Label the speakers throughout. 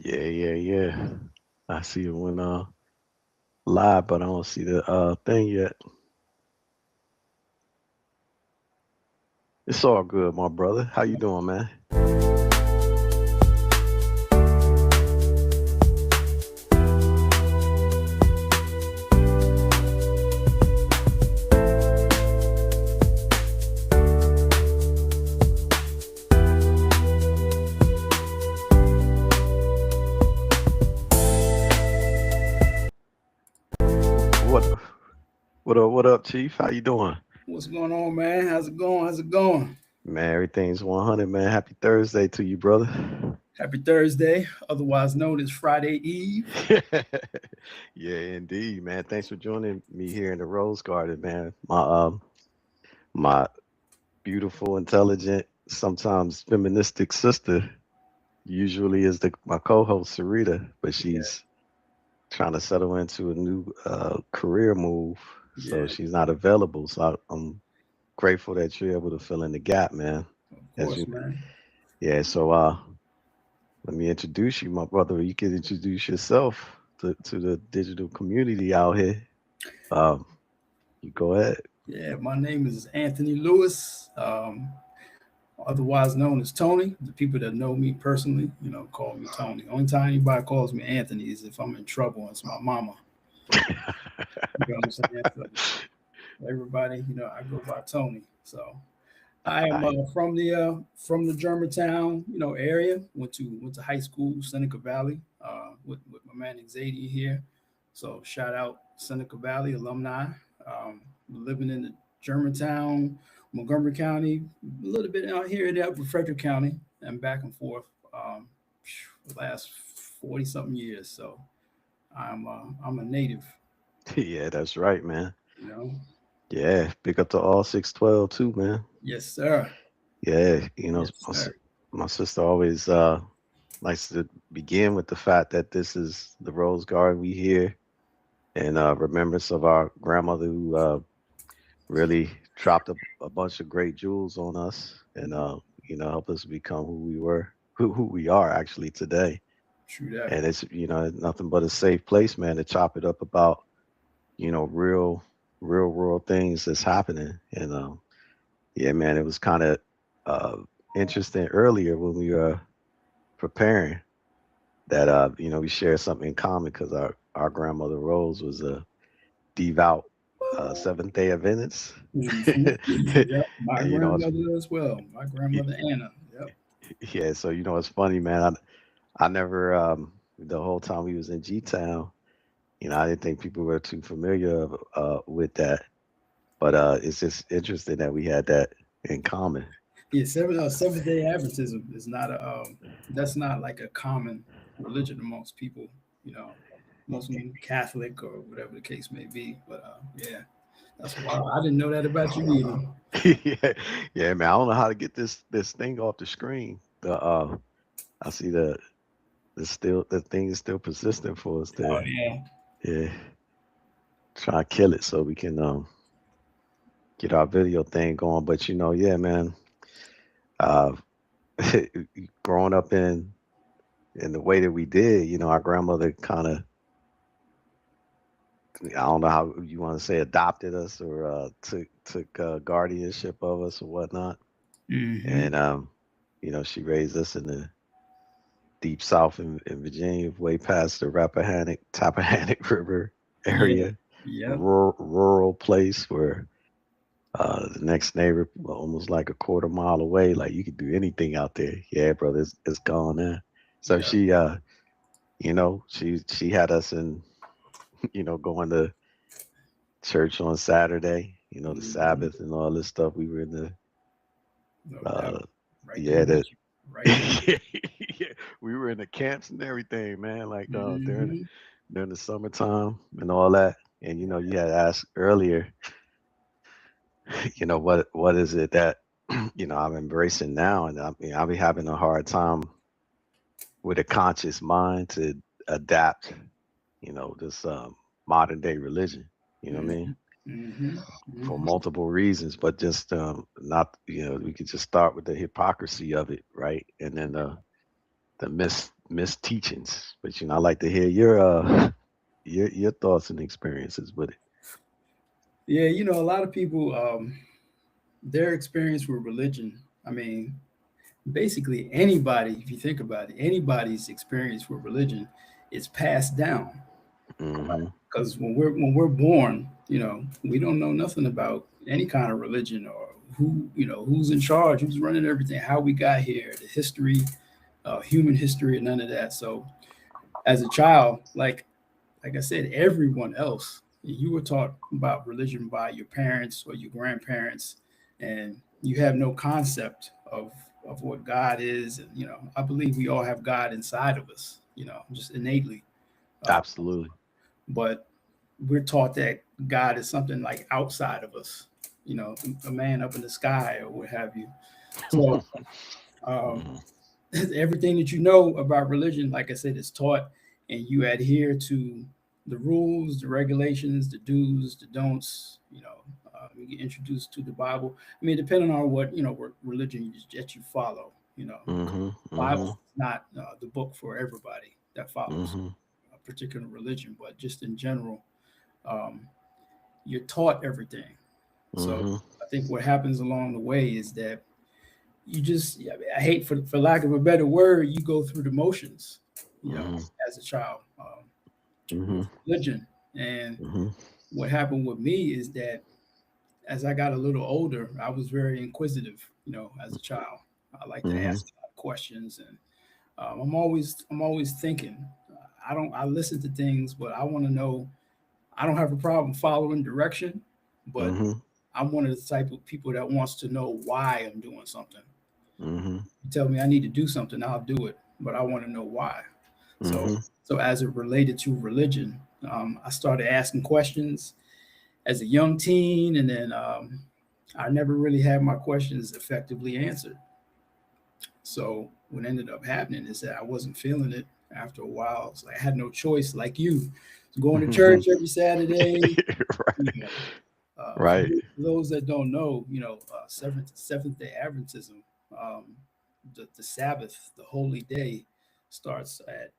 Speaker 1: Yeah. I see it when live, but I don't see the thing yet. It's all good, my brother. How you doing, man? What what up, Chief? How you doing?
Speaker 2: What's going on, man? How's it going? How's it going?
Speaker 1: Man, everything's 100, man. Happy Thursday to you, brother.
Speaker 2: Happy Thursday, otherwise known as Friday Eve.
Speaker 1: Yeah, indeed, man. Thanks for joining me here in the Rose Garden, man. My beautiful, intelligent, sometimes feministic sister usually is the my co-host Sarita, but
Speaker 2: Yeah,
Speaker 1: she's trying to settle into a new career move, so
Speaker 2: yeah,
Speaker 1: she's not available. So I'm grateful that you're able to fill in the gap, man.
Speaker 2: of
Speaker 1: As
Speaker 2: course,
Speaker 1: you,
Speaker 2: man.
Speaker 1: yeah. So let me introduce you, my brother. You can introduce yourself to the digital community out here. Um, you go ahead.
Speaker 2: Yeah, my name is Anthony Lewis, otherwise known as Tony. The people that know me personally, call me Tony. Only time anybody calls me Anthony is if I'm in trouble and it's my mama. You know what I'm saying? So everybody, I go by Tony. So I am
Speaker 1: I,
Speaker 2: from the Germantown, area. Went to high school, Seneca Valley, with my man Xavier here. So shout out Seneca Valley alumni. Living in the Germantown, Montgomery County, a little bit out here and there with Frederick County, and back and forth. Um, the last 40 something years. So I'm a native.
Speaker 1: yeah, that's right, man.
Speaker 2: You know.
Speaker 1: Yeah, big up to all 612 too, man.
Speaker 2: Yes, sir.
Speaker 1: Yeah,
Speaker 2: Yes, sir.
Speaker 1: my sister always likes to begin with the fact that this is the Rose Garden we hear in remembrance of our grandmother who really dropped a bunch of great jewels on us and helped us become who we were, who we are actually today.
Speaker 2: True that.
Speaker 1: And it's nothing but a safe place, man, to chop it up about real world things that's happening. And yeah, man, it was kind of uh, interesting earlier when we were preparing that we share something in common because our grandmother Rose was a devout Seventh Day Adventist.
Speaker 2: Hmm. Yep. My
Speaker 1: And
Speaker 2: grandmother as well. My grandmother Anna. Yep.
Speaker 1: yeah, so it's funny, man. I never the whole time we was in G Town, I didn't think people were too familiar with that. But it's just interesting that we had that in common.
Speaker 2: Yeah, Seventh Day Adventism is not a that's not like a common religion amongst people. You know, Muslim, Catholic, or whatever the case may be. But yeah, that's why I didn't know that about you either.
Speaker 1: Yeah, yeah, man. I don't know how to get this thing off the screen. I see the thing is still persistent for us
Speaker 2: Oh
Speaker 1: there.
Speaker 2: yeah,
Speaker 1: Yeah, try to kill it so we can get our video thing going. But yeah, man. Uh, growing up in the way that we did, our grandmother kind of, I don't know how you want to say, adopted us or took guardianship of us or whatnot.
Speaker 2: hmm
Speaker 1: And she raised us in the deep south in Virginia, way past the Tappahannock River
Speaker 2: yeah,
Speaker 1: area,
Speaker 2: yep.
Speaker 1: rural place where the next neighbor almost like a quarter mile away. Like you could do anything out there. Yeah, brother, it's gone now. So
Speaker 2: Yeah.
Speaker 1: she she had us in going to church on Saturday. The
Speaker 2: Hmm.
Speaker 1: Sabbath and all this stuff. We were in the
Speaker 2: No doubt.
Speaker 1: uh
Speaker 2: Right there
Speaker 1: yeah
Speaker 2: with
Speaker 1: that
Speaker 2: you. Right there with
Speaker 1: yeah, we were in the camps and everything, man. Like
Speaker 2: you.
Speaker 1: during the summertime and all that. And you had asked earlier, what is it that I'm embracing now, and I mean I'll be having a hard time with a conscious mind to adapt, this modern day religion. You know what I
Speaker 2: Hmm.
Speaker 1: mean?
Speaker 2: Hmm.
Speaker 1: For
Speaker 2: Hmm.
Speaker 1: multiple reasons, but just not we could just start with the hypocrisy of it, right? And then the missed teachings. But I like to hear your thoughts and experiences with it.
Speaker 2: Yeah, a lot of people, their experience with religion. I mean, basically anybody, if you think about it, anybody's experience with religion is passed down.
Speaker 1: Hmm.
Speaker 2: Because when we're born, we don't know nothing about any kind of religion or who's in charge, who's running everything, how we got here, the history, human history, and none of that. So as a child, like I said, everyone else, you were taught about religion by your parents or your grandparents, and you have no concept of what God is. And I believe we all have God inside of us, just innately. Uh,
Speaker 1: Absolutely.
Speaker 2: but we're taught that God is something like outside of us, a man up in the sky or what have you. So um,
Speaker 1: Hmm.
Speaker 2: everything that you know about religion, like I said, is taught, and you adhere to the rules, the regulations, the do's, the don'ts. You get introduced to the Bible. I mean, depending on what religion that you follow.
Speaker 1: Hmm.
Speaker 2: Bible
Speaker 1: Hmm.
Speaker 2: is not the book for everybody that follows
Speaker 1: Hmm.
Speaker 2: a particular religion, but just in general, um, you're taught everything. So
Speaker 1: Hmm.
Speaker 2: I think what happens along the way is that you just, I hate, for lack of a better word, you go through the motions,
Speaker 1: Hmm.
Speaker 2: as a child,
Speaker 1: Hmm.
Speaker 2: with religion. And
Speaker 1: Hmm.
Speaker 2: what happened with me is that as I got a little older, I was very inquisitive, as a child. I like to
Speaker 1: Hmm.
Speaker 2: ask a lot of questions, and I'm always thinking. I listen to things, but I want to know. I don't have a problem following direction, but
Speaker 1: Hmm.
Speaker 2: I'm one of the type of people that wants to know why I'm doing something.
Speaker 1: Hmm.
Speaker 2: You tell me I need to do something, I'll do it, but I want to know why. So,
Speaker 1: Hmm.
Speaker 2: so as it related to religion, I started asking questions as a young teen, and then I never really had my questions effectively answered. So what ended up happening is that I wasn't feeling it after a while. It's like I had no choice, like you, going to church every Saturday. You
Speaker 1: Right.
Speaker 2: know,
Speaker 1: Right.
Speaker 2: for those that don't know, Seventh Day Adventism, um, the Sabbath, the holy day, starts at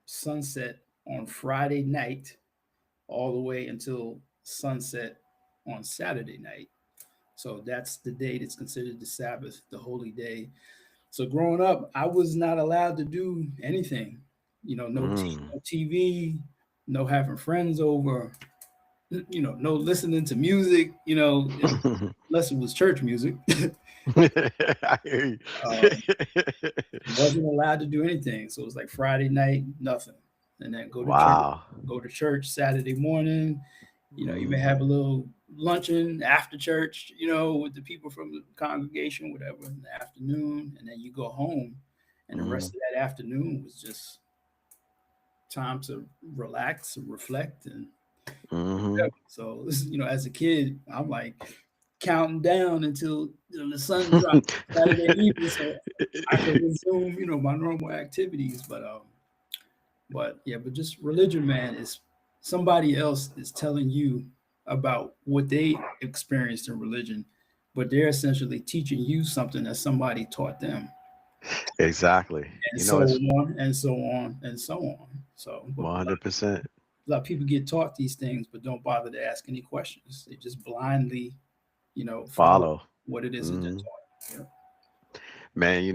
Speaker 2: sunset on Friday night, all the way until sunset on Saturday night. So that's the day that's considered the Sabbath, the holy day. So growing up, I was not allowed to do anything.
Speaker 1: Mm.
Speaker 2: No TV, no having friends over. No listening to music. Unless it was church music.
Speaker 1: I hear you.
Speaker 2: um, wasn't allowed to do anything. So it was like Friday night, nothing, and then
Speaker 1: Wow.
Speaker 2: go to church Saturday morning. Even
Speaker 1: Mm.
Speaker 2: have a little luncheon after church. With the people from the congregation, whatever, in the afternoon, and then you go home, and the rest
Speaker 1: Mm.
Speaker 2: of that afternoon was just time to relax and reflect and
Speaker 1: Mhm.
Speaker 2: whatever. So as a kid, I'm like counting down until the sun drops Saturday evening, so I can resume my normal activities. But yeah, but just religion, man, is somebody else is telling you about what they experienced in religion, but they're essentially teaching you something that somebody taught them,
Speaker 1: Exactly.
Speaker 2: and so
Speaker 1: It's
Speaker 2: on and so on and so on. So, but
Speaker 1: 100%.
Speaker 2: a lot of people get taught these things, but don't bother to ask any questions. They just blindly, follow
Speaker 1: Follow.
Speaker 2: what it is that they're
Speaker 1: Mhm.
Speaker 2: taught. Yeah.
Speaker 1: Man,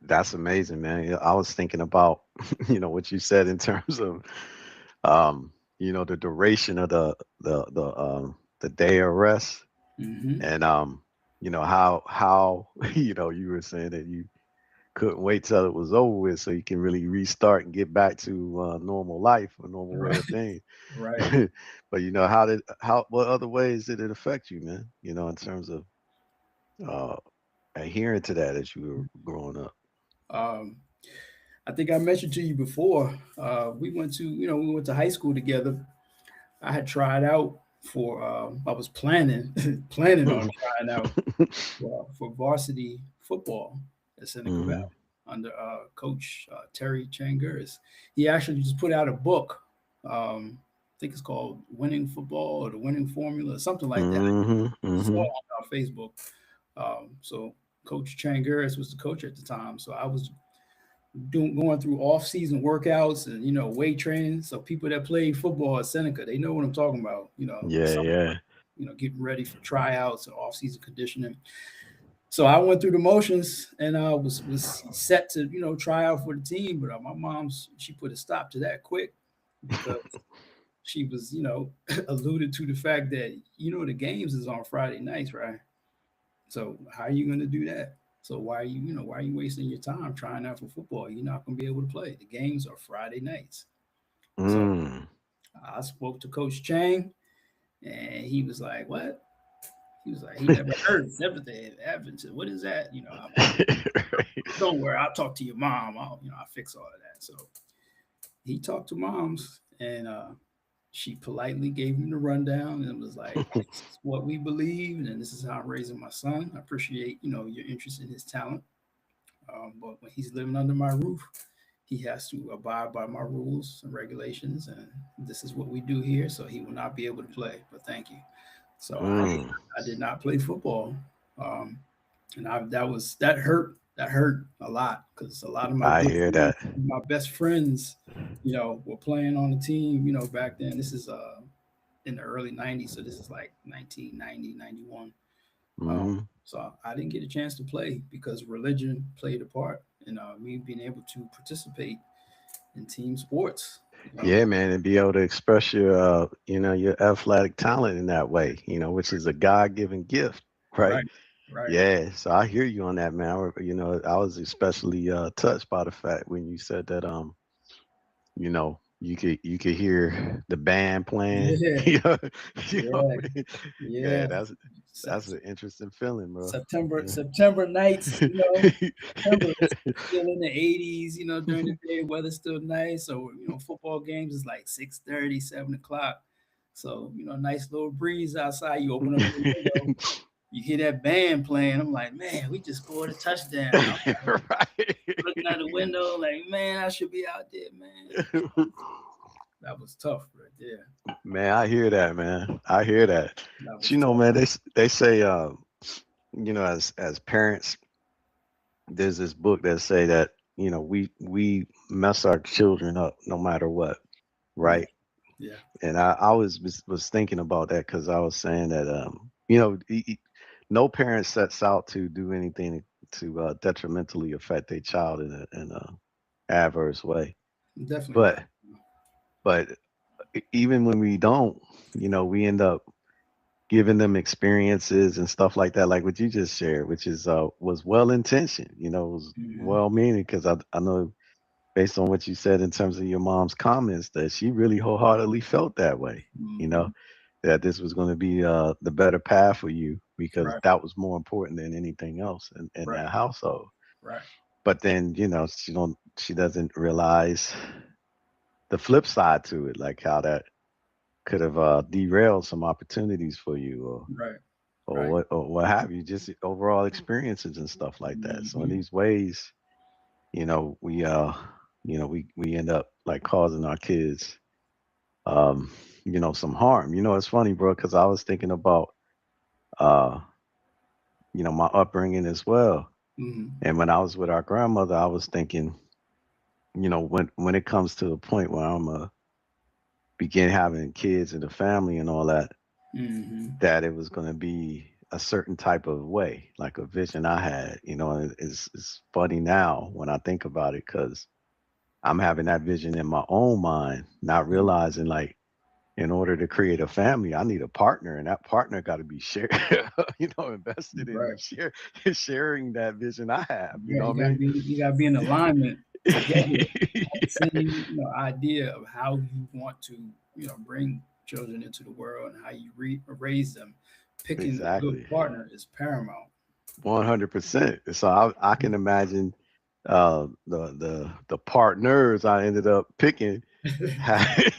Speaker 1: that's amazing, man. Yeah, I was thinking about, what you said in terms of, um, the duration of the day of rest,
Speaker 2: Mm-hmm.
Speaker 1: and how you were saying that you couldn't wait till it was over with so you can really restart and get back to normal life, a normal way
Speaker 2: Right.
Speaker 1: of things.
Speaker 2: Right.
Speaker 1: But what other ways did it affect you, man? In terms of uh, adhering to that as you were growing up.
Speaker 2: Um, I think I mentioned to you before. We went to high school together. I had tried out for. I was planning planning on trying out for varsity football at Seneca Valley
Speaker 1: Hmm.
Speaker 2: under Coach Terry Changuris. He actually just put out a book. I think it's called "Winning Football" or "The Winning Formula," something like that.
Speaker 1: Hmm.
Speaker 2: I saw
Speaker 1: Hmm.
Speaker 2: it on Facebook. So Coach Changuris was the coach at the time. So I was going through off-season workouts and weight training. So people that play football at Seneca, they know what I'm talking about.
Speaker 1: Yeah, yeah.
Speaker 2: Getting ready for tryouts and off-season conditioning. So I went through the motions and was set to try out for the team, but my mom's she put a stop to that quick because she was alluded to the fact that the games is on Friday nights, right? So how are you going to do that? So why are you wasting your time trying out for football? You're not going to be able to play. The games are Friday nights. So
Speaker 1: Mm.
Speaker 2: I spoke to Coach Chang, and he was like, "What?" He was like, "He never heard Seventh-day Adventist. What is that?" Don't worry, I'll talk to your mom. I'll fix all of that. So he talked to moms, and she politely gave him the rundown and was like, "This is what we believe, and this is how I'm raising my son. I appreciate your interest in his talent, but when he's living under my roof, he has to abide by my rules and regulations, and this is what we do here. So he will not be able to play. But thank you." So
Speaker 1: Mm.
Speaker 2: I did not play football, um, and that hurt a lot because a lot of my
Speaker 1: I
Speaker 2: good
Speaker 1: hear
Speaker 2: friends,
Speaker 1: that.
Speaker 2: my best friends, were playing on the team. Back then. This is in the early '90s, so this is like 1990, 91. Um,
Speaker 1: Hmm.
Speaker 2: so I didn't get a chance to play because religion played a part in me being able to participate in team sports.
Speaker 1: Yeah, man, and be able to express your athletic talent in that way, which is a God-given gift, right?
Speaker 2: Right, right.
Speaker 1: Yeah, so I hear you on that, man. I was especially touched by the fact when you said that, you could hear the band playing,
Speaker 2: Yeah,
Speaker 1: you know,
Speaker 2: yeah,
Speaker 1: what I mean? Yeah,
Speaker 2: yeah.
Speaker 1: that's
Speaker 2: Sep-
Speaker 1: an interesting feeling, bro.
Speaker 2: September nights,
Speaker 1: Yeah.
Speaker 2: September is still in the 80s, during the day, weather's still nice. So, football games is like 6:30, 7 o'clock. So, nice little breeze outside. You open up your window, you hear that band playing. I'm like, man, we just scored a touchdown. I'm looking out the
Speaker 1: Right.
Speaker 2: window, like, man, I should be out there, man. That was tough right there.
Speaker 1: Man, I hear that, man. I hear that.
Speaker 2: That
Speaker 1: But
Speaker 2: was tough.
Speaker 1: man, they say, as parents, there's this book that say that we mess our children up no matter what,
Speaker 2: Mm,
Speaker 1: right?
Speaker 2: yeah.
Speaker 1: And I was thinking about that because I was saying that no parent sets out to do anything to detrimentally affect their child in a adverse way,
Speaker 2: Definitely not.
Speaker 1: but but even when we don't, we end up giving them experiences and stuff like that, like what you just shared, which is was well intentioned, was
Speaker 2: Hmm.
Speaker 1: well meaning because I know based on what you said in terms of your mom's comments that she really wholeheartedly felt that way, you know,
Speaker 2: Hmm.
Speaker 1: that this was going to be the better path for you because
Speaker 2: Right,
Speaker 1: that was more important than anything else in
Speaker 2: right,
Speaker 1: that household.
Speaker 2: right.
Speaker 1: But then, she doesn't realize the flip side to it, like how that could have derailed some opportunities for you
Speaker 2: Right,
Speaker 1: or
Speaker 2: right.
Speaker 1: what have you, just overall experiences and stuff like that. So in
Speaker 2: Hmm.
Speaker 1: these ways, we we end up like causing our kids um, some harm. It's funny, bro, because I was thinking about uh, my upbringing as well.
Speaker 2: Hmm.
Speaker 1: And when I was with our grandmother, I was thinking, when it comes to the point where I'm begin having kids and a family and all that,
Speaker 2: Hmm.
Speaker 1: that it was going to be a certain type of way, like a vision I had. And it's funny now when I think about it because I'm having that vision in my own mind, not realizing like in order to create a family, I need a partner, and that partner got to be shared, invested in
Speaker 2: Right.
Speaker 1: sharing that vision I have. You
Speaker 2: Yeah,
Speaker 1: know what I
Speaker 2: you gotta be in alignment together,
Speaker 1: mean?
Speaker 2: have the same idea of how you want to bring children into the world and how you raise them. Picking a good
Speaker 1: Exactly.
Speaker 2: partner is paramount.
Speaker 1: 100%. So I can imagine the partners I ended up picking, had,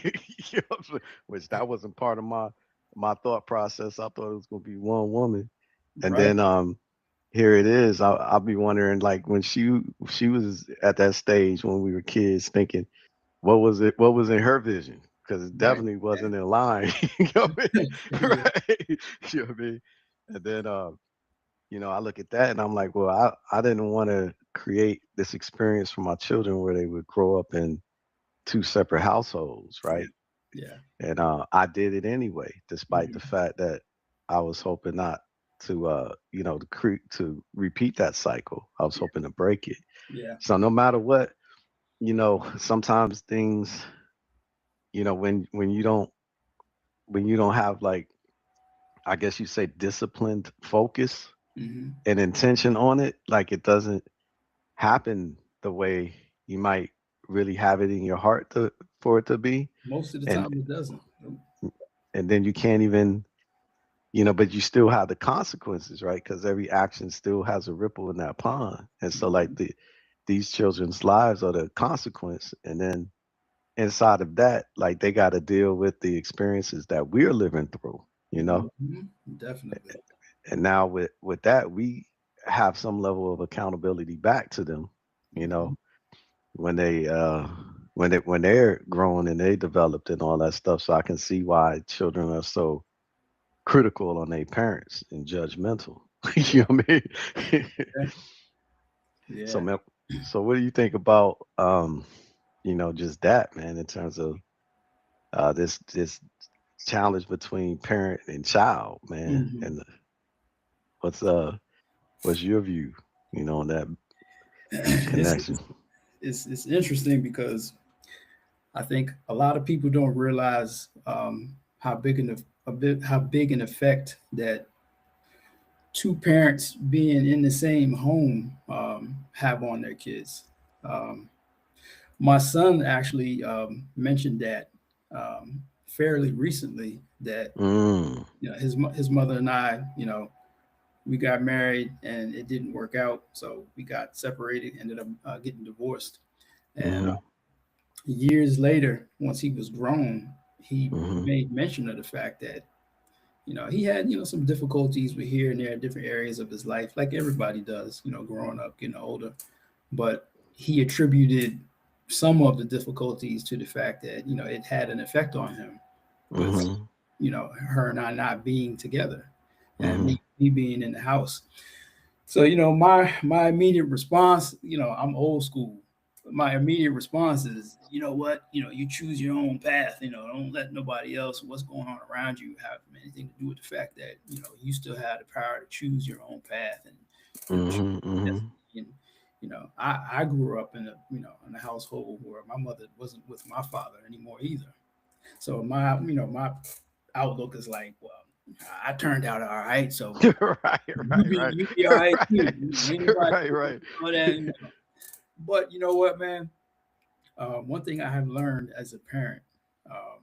Speaker 1: which that wasn't part of my thought process. I thought it was gonna be one woman, and
Speaker 2: Right.
Speaker 1: then here it is. I'll be wondering like when she was at that stage when we were kids, thinking what was in her vision because it
Speaker 2: Right.
Speaker 1: definitely wasn't in line. You know what I mean?
Speaker 2: Yeah.
Speaker 1: Right? You know what I mean? And then I look at that and I'm like, well, I didn't want to. create this experience for my children where they would grow up in two separate households,
Speaker 2: Yeah.
Speaker 1: right?
Speaker 2: Yeah.
Speaker 1: And I did it anyway, despite the
Speaker 2: Mhm.
Speaker 1: fact that I was hoping not to, to repeat that cycle. I was
Speaker 2: Yeah.
Speaker 1: hoping to break it.
Speaker 2: Yeah.
Speaker 1: So no matter what, sometimes things, when you don't have like, I guess you say disciplined focus
Speaker 2: Hmm.
Speaker 1: and intention on it, like it doesn't happen the way you might really have it in your heart for it to be.
Speaker 2: Most of the
Speaker 1: And
Speaker 2: time, it doesn't. Nope.
Speaker 1: and then you can't even, but you still have the consequences, right? Because every action still has a ripple in that pond. And so like
Speaker 2: Mhm.
Speaker 1: these children's lives are the consequence. And then inside of that, like they got to deal with the experiences that we're living through, you know?
Speaker 2: Mhm. Definitely.
Speaker 1: And now with that, we have some level of accountability back to them, you
Speaker 2: Mhm.
Speaker 1: know, when they're grown and they developed and all that stuff. So I can see why children are so critical on their parents and judgmental.
Speaker 2: Yeah.
Speaker 1: You know what I mean?
Speaker 2: Yeah.
Speaker 1: so
Speaker 2: Yeah.
Speaker 1: man, so what do you think about just that, man, in terms of this challenge between parent and child, man?
Speaker 2: Mhm.
Speaker 1: And what's uh what's your view, on that
Speaker 2: It's,
Speaker 1: connection?
Speaker 2: it's interesting because I think a lot of people don't realize how big how big an effect that two parents being in the same home have on their kids. Um, my son actually mentioned that fairly recently that
Speaker 1: Mm,
Speaker 2: his mother and I, we got married and it didn't work out, so we got separated, ended up getting divorced, and
Speaker 1: mm-hmm,
Speaker 2: years later, once he was grown, he
Speaker 1: mm-hmm,
Speaker 2: made mention of the fact that he had some difficulties with here and there, different areas of his life, like everybody does, growing up, getting older. But he attributed some of the difficulties to the fact that it had an effect on him with
Speaker 1: mm-hmm,
Speaker 2: her and I not being together, and
Speaker 1: mm-hmm.
Speaker 2: me being in the house. So my immediate response, I'm old school. My immediate response is, you know what, you choose your own path. Don't let nobody else, what's going on around you, have anything to do with the fact that you still have the power to choose your own path and choose
Speaker 1: Mhm,
Speaker 2: your
Speaker 1: mhm.
Speaker 2: destiny. And I grew up in a household where my mother wasn't with my father anymore either. So my outlook is like, well, I turned out all right, so
Speaker 1: Right,
Speaker 2: you
Speaker 1: right,
Speaker 2: be
Speaker 1: right.
Speaker 2: you be all right too.
Speaker 1: Right.
Speaker 2: Ain't nobody
Speaker 1: Right, right.
Speaker 2: all that. But you know what, man? One thing I have learned as a parent, um,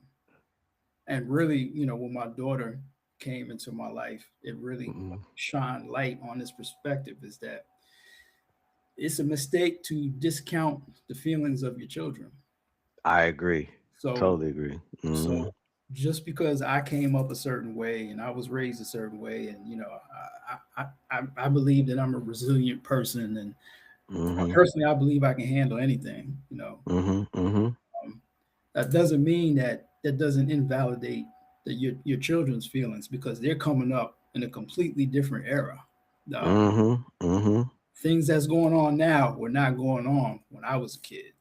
Speaker 2: and really, when my daughter came into my life, it really
Speaker 1: Mhm.
Speaker 2: shined light on this perspective. Is that it's a mistake to discount the feelings of your children.
Speaker 1: I agree.
Speaker 2: So
Speaker 1: Totally agree.
Speaker 2: So
Speaker 1: Mhm.
Speaker 2: just because I came up a certain way and I was raised a certain way, and I believe that I'm a resilient person, and
Speaker 1: Mhm.
Speaker 2: personally, I believe I can handle anything.
Speaker 1: Mhm. Mhm.
Speaker 2: Um, that doesn't mean that doesn't invalidate your children's feelings because they're coming up in a completely different era. Um,
Speaker 1: Mhm. Mhm.
Speaker 2: Things that's going on now were not going on when I was a kid,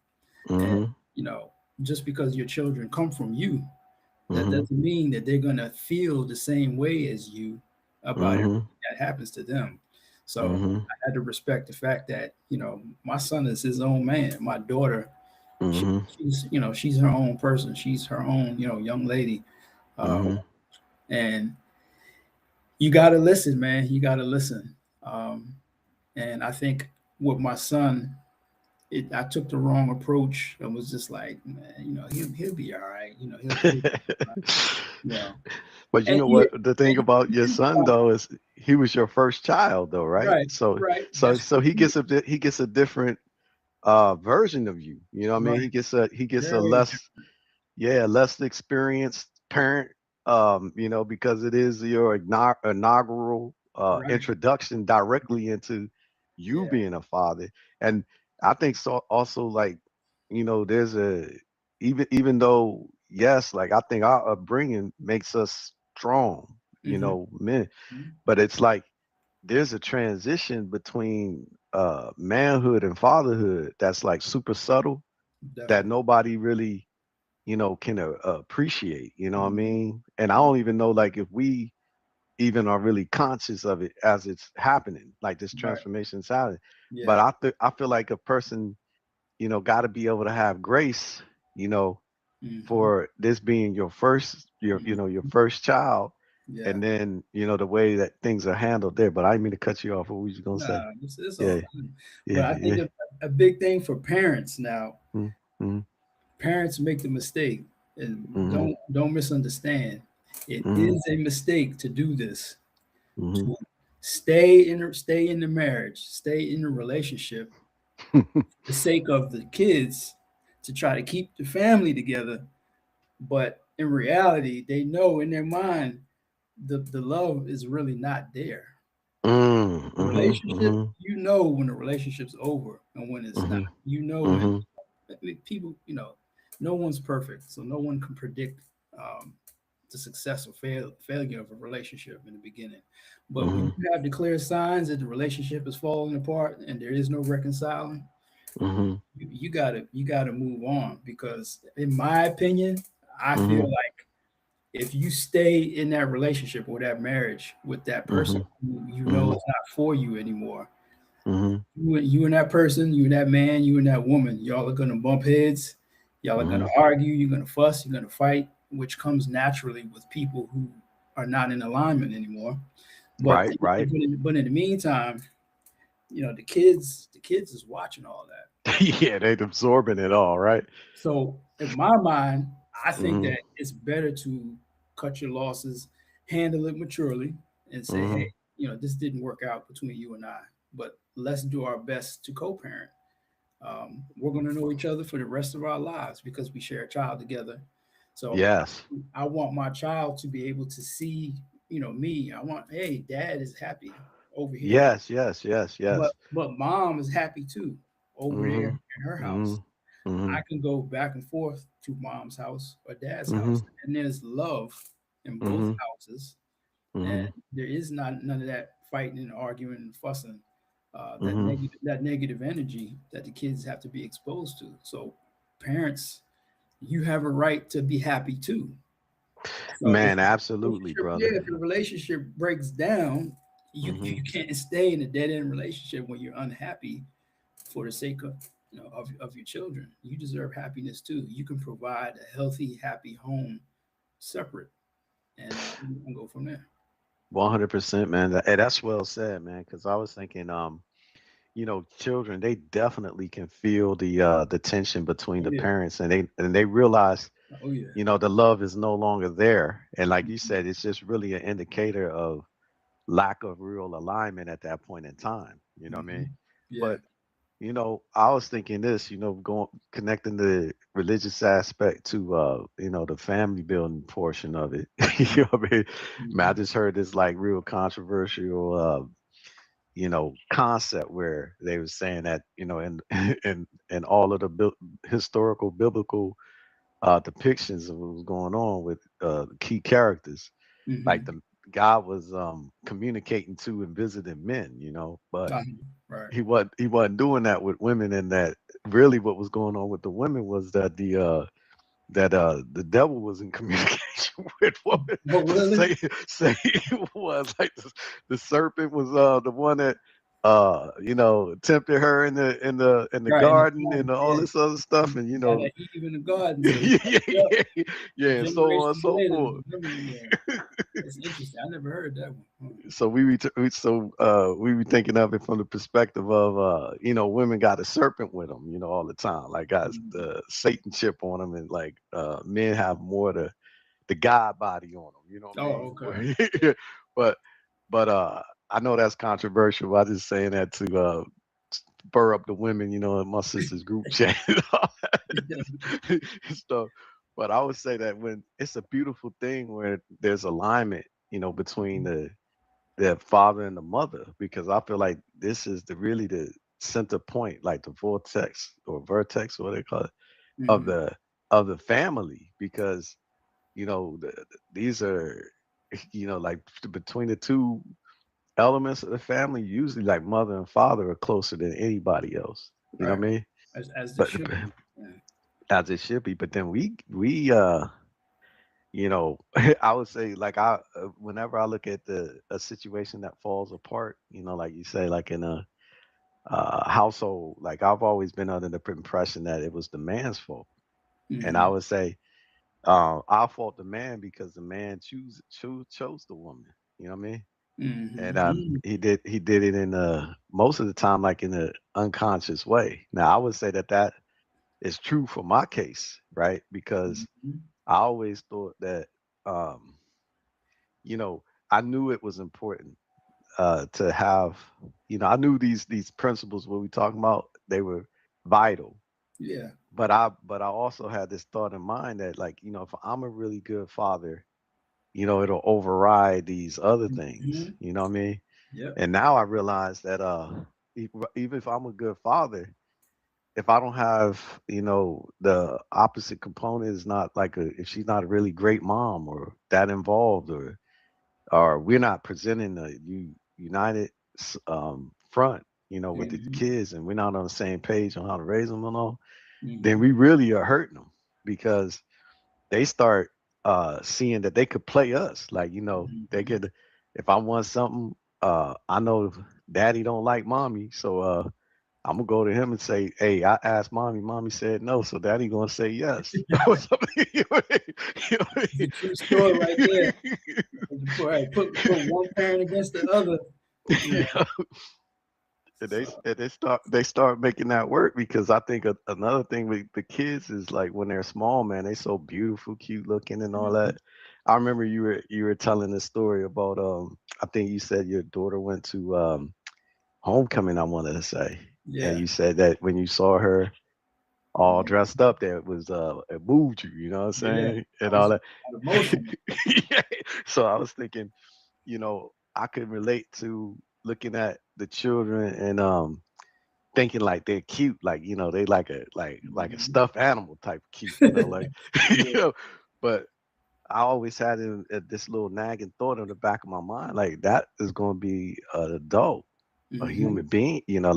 Speaker 2: and
Speaker 1: Mhm.
Speaker 2: you know, just because your children come from you, that
Speaker 1: Mhm.
Speaker 2: doesn't mean that they're gonna feel the same way as you about
Speaker 1: Mhm.
Speaker 2: everything that happens to them. So
Speaker 1: Mhm.
Speaker 2: I had to respect the fact that my son is his own man. My daughter,
Speaker 1: Mhm.
Speaker 2: she's her own person. She's her own young lady, um,
Speaker 1: Mhm.
Speaker 2: and you got to listen, man. You got to listen. Um, and I think with my son, I took the wrong approach. I was just like, man, he'll be all right. He'll be all right. You know,
Speaker 1: But you
Speaker 2: and
Speaker 1: know
Speaker 2: he,
Speaker 1: what the thing about your son though is he was your first child though, right?
Speaker 2: right,
Speaker 1: So
Speaker 2: right.
Speaker 1: so
Speaker 2: That's
Speaker 1: so he gets a different version of you. You know what I mean?
Speaker 2: right.
Speaker 1: He gets a
Speaker 2: Very
Speaker 1: less experienced parent, because it is your inaugural
Speaker 2: right.
Speaker 1: introduction directly into you
Speaker 2: Yeah.
Speaker 1: being a father. And I think so also like, there's even though, yes, like I think our upbringing makes us strong,
Speaker 2: Hmm.
Speaker 1: men, but it's like there's a transition between manhood and fatherhood that's like super subtle that
Speaker 2: Definitely.
Speaker 1: nobody really, can appreciate. You know what I
Speaker 2: Mhm.
Speaker 1: mean? And I don't even know like if we even are really conscious of it as it's happening, like this
Speaker 2: Right.
Speaker 1: transformation is happening.
Speaker 2: Yeah.
Speaker 1: But I feel like a person, got to be able to have grace, you know,
Speaker 2: Hmm.
Speaker 1: for this being your first, your
Speaker 2: Hmm.
Speaker 1: first child,
Speaker 2: Yeah.
Speaker 1: and then the way that things are handled there. But I didn't mean to cut you off. What were you gonna say?
Speaker 2: Nah, it's all
Speaker 1: Yeah,
Speaker 2: good. But
Speaker 1: yeah,
Speaker 2: I think
Speaker 1: yeah.
Speaker 2: a big thing for parents now,
Speaker 1: Mm-hmm,
Speaker 2: parents make the mistake, and
Speaker 1: mm-hmm,
Speaker 2: don't misunderstand. It
Speaker 1: mm-hmm,
Speaker 2: is a mistake to do this,
Speaker 1: mm-hmm.
Speaker 2: to stay in the marriage, stay in the relationship for the sake of the kids, to try to keep the family together. But in reality, they know in their mind the love is really not there. The relationship,
Speaker 1: Mm-hmm,
Speaker 2: you know when the relationship's over and when it's not.
Speaker 1: mm-hmm,
Speaker 2: You know when
Speaker 1: mm-hmm,
Speaker 2: I mean, people, no one's perfect, so no one can predict um, the success or failure of a relationship in the beginning. But when
Speaker 1: mm-hmm,
Speaker 2: you have the clear signs that the relationship is falling apart and there is no reconciling,
Speaker 1: mm-hmm,
Speaker 2: you gotta move on, because in my opinion, I feel
Speaker 1: mm-hmm,
Speaker 2: like if you stay in that relationship or that marriage with that person
Speaker 1: mm-hmm,
Speaker 2: who you know
Speaker 1: mm-hmm,
Speaker 2: is not for you anymore,
Speaker 1: mm-hmm,
Speaker 2: you and that person, you and that man, you and that woman, y'all are gonna bump heads, y'all are gonna
Speaker 1: mm-hmm.
Speaker 2: argue, you're gonna fuss, you're gonna fight, which comes naturally with people who are not in alignment anymore. But
Speaker 1: Right, right.
Speaker 2: but in the meantime, the kids is watching all that.
Speaker 1: Yeah, they absorbing it all, right?
Speaker 2: So in my mind, I think
Speaker 1: Mm-hmm,
Speaker 2: that it's better to cut your losses, handle it maturely, and say, hey,
Speaker 1: mm-hmm.
Speaker 2: this didn't work out between you and I, but let's do our best to co-parent. We're going to know each other for the rest of our lives because we share a child together. So
Speaker 1: Yes,
Speaker 2: I want my child to be able to see, me. I want, hey, dad is happy over here,
Speaker 1: yes, yes, yes,
Speaker 2: but
Speaker 1: yes.
Speaker 2: mom is happy too over there
Speaker 1: Mm-hmm,
Speaker 2: in her
Speaker 1: mm-hmm,
Speaker 2: house.
Speaker 1: mm-hmm,
Speaker 2: I can go back and forth to mom's house or dad's
Speaker 1: mm-hmm,
Speaker 2: house, and there's love in both
Speaker 1: mm-hmm,
Speaker 2: houses, and
Speaker 1: mm-hmm,
Speaker 2: there is not none of that fighting and arguing and fussing,
Speaker 1: mm-hmm.
Speaker 2: that negative energy that the kids have to be exposed to. So, parents, you have a right to be happy too. So if
Speaker 1: Man,
Speaker 2: the
Speaker 1: absolutely,
Speaker 2: relationship, yeah,
Speaker 1: brother.
Speaker 2: if the relationship breaks down,
Speaker 1: Mm-hmm.
Speaker 2: you can't stay in a dead end relationship when you're unhappy for the sake of of your children. You deserve happiness too. You can provide a healthy, happy home separate, and you can go from there.
Speaker 1: 100%, man. Hey, that's well said, man. Because I was thinking, children, they definitely can feel the tension between
Speaker 2: Oh
Speaker 1: the
Speaker 2: yeah,
Speaker 1: parents, and they realize,
Speaker 2: oh yeah.
Speaker 1: the love is no longer there. And like you
Speaker 2: Mhm.
Speaker 1: said, it's just really an indicator of lack of real alignment at that point in time. You know what I mean?
Speaker 2: Mhm. Yeah.
Speaker 1: But I was thinking this, going connecting the religious aspect to the family building portion of it. You know what I mean? Man, I
Speaker 2: Mhm.
Speaker 1: just heard this like real controversial concept where they were saying that, in in all of the historical biblical depictions of what was going on with the key characters, like
Speaker 2: Mhm.
Speaker 1: the God was communicating to and visiting men, but
Speaker 2: Uh-huh. Right.
Speaker 1: he wasn't doing that with women, and that really what was going on with the women was that the devil was in communication with women.
Speaker 2: Oh really?
Speaker 1: Satan was like the serpent was the one that tempted her in the
Speaker 2: Right. In the
Speaker 1: garden
Speaker 2: garden.
Speaker 1: and all
Speaker 2: Yeah.
Speaker 1: this other stuff, and
Speaker 2: He had that Eve in the garden, so he
Speaker 1: yeah, yeah,
Speaker 2: fucked up.
Speaker 1: yeah, yeah, and so on and
Speaker 2: Generations
Speaker 1: so
Speaker 2: later, there's
Speaker 1: forth.
Speaker 2: women in there. That's interesting. I never heard that one.
Speaker 1: So we were thinking of it from the perspective of women got a serpent with them, all the time, like got
Speaker 2: Mhm.
Speaker 1: the Satan chip on them, and like men have more the God body on them, you know
Speaker 2: Oh, okay.
Speaker 1: what I mean? but I know that's controversial. I just saying that to spur up the women, in my sister's group chat and all that stuff. But I would say that when it's a beautiful thing where there's alignment, between the father and the mother, because I feel like this is really the center point, like the vortex or vertex, what they call it, of
Speaker 2: Mhm.
Speaker 1: the family, because these are like between the two elements of the family, usually like mother and father, are closer than anybody else. You know
Speaker 2: Right.
Speaker 1: what I mean?
Speaker 2: As they
Speaker 1: But
Speaker 2: should be. Yeah.
Speaker 1: as it should be. But then we you know, I would say like whenever I look at a situation that falls apart, you know, like you say, like in a household, like I've always been under the impression that it was the man's fault, and I
Speaker 2: Mm-hmm.
Speaker 1: would say I fault the man because the man chose the woman. You know what I mean? And
Speaker 2: Mm-hmm.
Speaker 1: he did it in most of the time like in an unconscious way. Now I would say that that is true for my case, right? Because
Speaker 2: Mm-hmm.
Speaker 1: I always thought that um, you know, I knew it was important to have, you know, I knew these principles what we talking about, they were vital.
Speaker 2: Yeah.
Speaker 1: But I also had this thought in mind that like, you know, if I'm a really good father, you know, it'll override these other things.
Speaker 2: Mm-hmm.
Speaker 1: You know what I mean?
Speaker 2: Yep.
Speaker 1: And now I realize that even if I'm a good father, if I don't have, you know, the opposite component is not like if she's not a really great mom or that involved or we're not presenting a united front, you know, with the
Speaker 2: Mm-hmm.
Speaker 1: kids, and we're not on the same page on how to raise them and all, then
Speaker 2: Mm-hmm.
Speaker 1: we really are hurting them because they start seeing that they could play us. Like, you know, they
Speaker 2: Mm-hmm.
Speaker 1: could, if I want something, I know daddy don't like mommy, so I'm gonna go to him and say, "Hey, I asked mommy. Mommy said no, so daddy gonna say yes." Or something. You know what I mean? You know what
Speaker 2: It's a true story right there. Right. Put one parent against the other. You
Speaker 1: I
Speaker 2: know.
Speaker 1: mean? And
Speaker 2: So.
Speaker 1: they start making that work because I think another thing with the kids is like when they're small, man, they so beautiful, cute looking, and all
Speaker 2: Mhm.
Speaker 1: that. I remember you were telling this story about I think you said your daughter went to homecoming. I wanted to say, and
Speaker 2: Yeah.
Speaker 1: you said that when you saw her all
Speaker 2: Mhm.
Speaker 1: dressed up, that was it moved you. You know what I'm
Speaker 2: Yeah.
Speaker 1: saying, and
Speaker 2: I was
Speaker 1: all that.
Speaker 2: emotional.
Speaker 1: Yeah. So I was thinking, you know, I could relate to looking at the children and thinking like they're cute, like you know they like a
Speaker 2: Mhm.
Speaker 1: stuffed animal type cute, you know, like you
Speaker 2: Yeah.
Speaker 1: know. But I always had this little nagging thought in the back of my mind, like that is going to be an adult, a
Speaker 2: Hmm.
Speaker 1: human being, you know,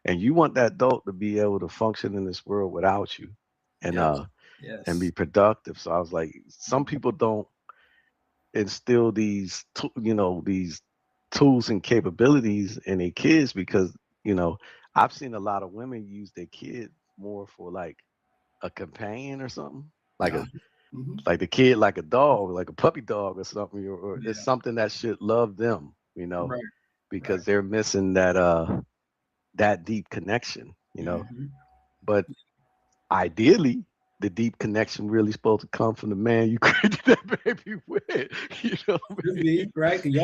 Speaker 1: and you want that adult to be able to function in this world without you, and
Speaker 2: Yes.
Speaker 1: uh, and be
Speaker 2: Yes.
Speaker 1: productive. So I was like, some
Speaker 2: Mhm.
Speaker 1: people don't instill you know, these tools and capabilities in their kids because you know I've seen a lot of women use their kid more for like a companion or something, like
Speaker 2: Uh,
Speaker 1: a
Speaker 2: mhm.
Speaker 1: like the kid like a dog, like a puppy dog or something, or it's
Speaker 2: Yeah.
Speaker 1: something that should love them, you know,
Speaker 2: Right. Right.
Speaker 1: because they're missing that deep connection, you know.
Speaker 2: Hmm.
Speaker 1: But ideally, the deep connection really supposed to come from the man you created that baby with. You know what
Speaker 2: Should
Speaker 1: I
Speaker 2: be right because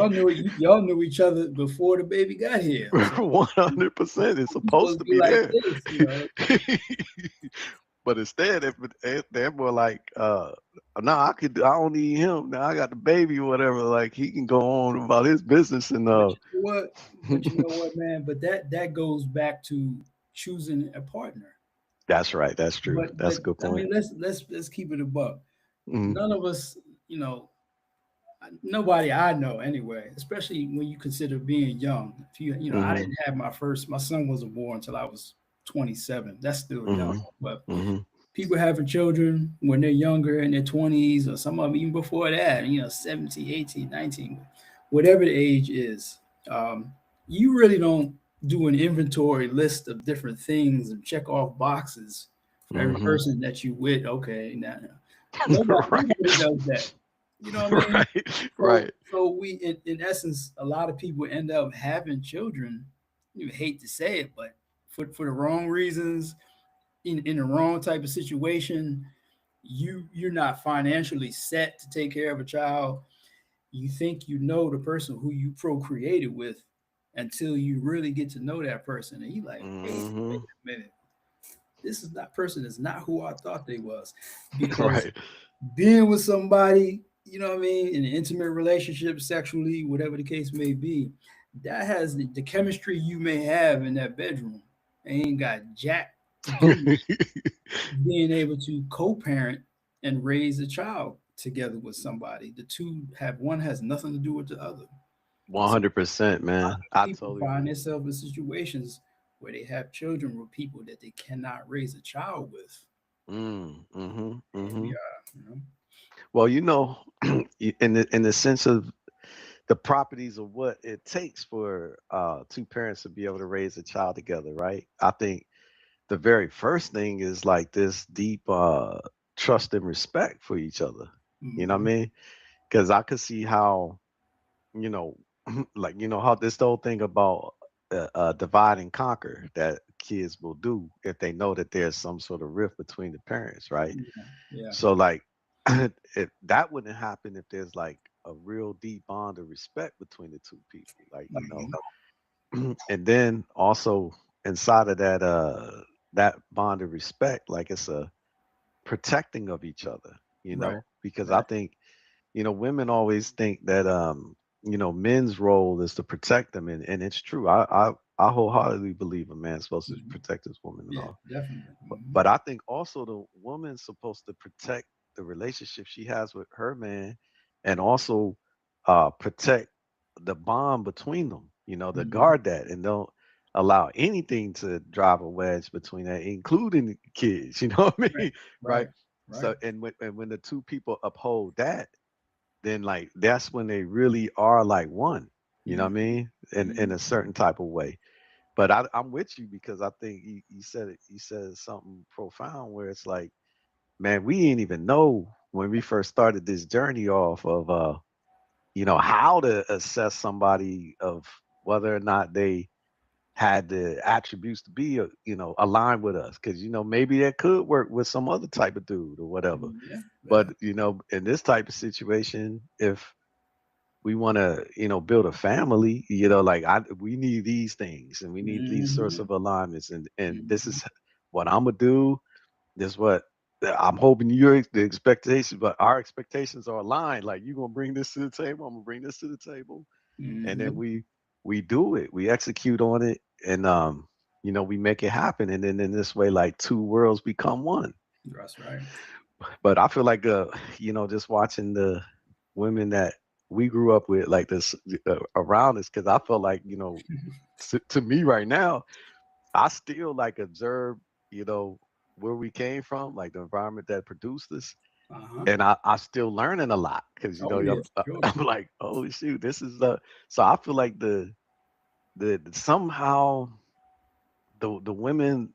Speaker 2: y'all knew each other before the baby got here.
Speaker 1: mean?
Speaker 2: So
Speaker 1: 100%. It's
Speaker 2: it's
Speaker 1: supposed
Speaker 2: supposed
Speaker 1: to
Speaker 2: to be
Speaker 1: be
Speaker 2: like
Speaker 1: there.
Speaker 2: this, you know.
Speaker 1: But instead, they're more like, no, I don't need him. Now I got the baby or whatever. Like he can go on about his business and
Speaker 2: But you know what? But you know what, man? But that goes back to choosing a partner.
Speaker 1: that's right. That's true.
Speaker 2: But
Speaker 1: That's a good
Speaker 2: I
Speaker 1: point.
Speaker 2: mean, let's keep it a buck.
Speaker 1: Mm,
Speaker 2: None of us, you know, nobody I know anyway, especially when you consider being young. If I
Speaker 1: mm-hmm,
Speaker 2: didn't have my son wasn't born until I was 27. That's still young.
Speaker 1: mm-hmm,
Speaker 2: But
Speaker 1: mm-hmm,
Speaker 2: people having children when they're younger in their 20s or some of them even before that, 17, 18, 19, whatever the age is, um, you really don't do an inventory list of different things and check off boxes for every
Speaker 1: mm-hmm.
Speaker 2: person that you with. Okay, now nobody
Speaker 1: Right.
Speaker 2: does that. You know what I mean?
Speaker 1: Right.
Speaker 2: So
Speaker 1: Right.
Speaker 2: so we in essence, a lot of people end up having children. You hate to say it, but for the wrong reasons, in the wrong type of situation, you're not financially set to take care of a child. You think you know the person who you procreated with until you really get to know that person, and you like, wait
Speaker 1: Mm-hmm.
Speaker 2: a minute, this is that person is not who I thought they was, because
Speaker 1: Right.
Speaker 2: being with somebody, you know what I mean, in an intimate relationship, sexually, whatever the case may be, that has the chemistry you may have in that bedroom ain't got jack to do being able to co-parent and raise a child together with somebody. The two have one has nothing to do with the other. So
Speaker 1: 100%,
Speaker 2: a lot
Speaker 1: man.
Speaker 2: of
Speaker 1: I
Speaker 2: people
Speaker 1: totally
Speaker 2: find
Speaker 1: agree.
Speaker 2: themselves in situations where they have children with people that they cannot raise a child with. And we
Speaker 1: Mm-hmm.
Speaker 2: are,
Speaker 1: Well, in the sense of the properties of what it takes for two parents to be able to raise a child together, right? I think the very first thing is like this deep trust and respect for each other. You know what I
Speaker 2: mm-hmm.
Speaker 1: mean? Because I could see how, you know, like how this whole thing about divide and conquer that kids will do if they know that there's some sort of rift between the parents, right?
Speaker 2: Yeah, yeah.
Speaker 1: So like, if that wouldn't happen if there's like a real deep bond of respect between the two people, like
Speaker 2: Mhm.
Speaker 1: and then also inside of that bond of respect, like it's a protecting of each other,
Speaker 2: Right,
Speaker 1: because I
Speaker 2: right.
Speaker 1: think women always think that men's role is to protect them, and it's true. I wholeheartedly believe a man's supposed to
Speaker 2: Mhm.
Speaker 1: protect his woman and
Speaker 2: Yeah,
Speaker 1: all,
Speaker 2: definitely.
Speaker 1: but I think also the woman's supposed to protect the relationship she has with her man, and also protect the bond between them. To
Speaker 2: Mhm.
Speaker 1: guard that and don't allow anything to drive a wedge between that, including kids. You know what I
Speaker 2: Right,
Speaker 1: mean? Right.
Speaker 2: right, right.
Speaker 1: So, and when the two people uphold that, then like that's when they really are like one. You know what I
Speaker 2: Mhm.
Speaker 1: mean? In
Speaker 2: Mhm.
Speaker 1: a certain type of way. But I'm with you because I think you said it. You said something profound where it's like, man, we didn't even know when we first started this journey off of how to assess somebody of whether or not they had the attributes to be aligned with us, because maybe that could work with some other type of dude or whatever.
Speaker 2: Yeah, yeah.
Speaker 1: But in this type of situation, if we want to build a family, like we need these things and we need these sorts
Speaker 2: Mhm.
Speaker 1: of alignments, and this
Speaker 2: Mhm.
Speaker 1: is what I'm gonna do. This what I'm hoping the expectations, but our expectations are aligned. Like, you're gonna bring this to the table, I'm gonna bring this to the table, and then
Speaker 2: Mhm.
Speaker 1: we do it, we execute on it, and we make it happen, and then in this way, like, two worlds become one.
Speaker 2: That's right.
Speaker 1: But I feel like just watching the women that we grew up with, like this, around us, because I felt like to me right now, I still like observe you know where we came from, like the environment that produced us,
Speaker 2: Uh-huh.
Speaker 1: and I still learning a lot, because
Speaker 2: Oh yeah, sure.
Speaker 1: I'm like, oh shoot, this is the so I feel like the somehow the women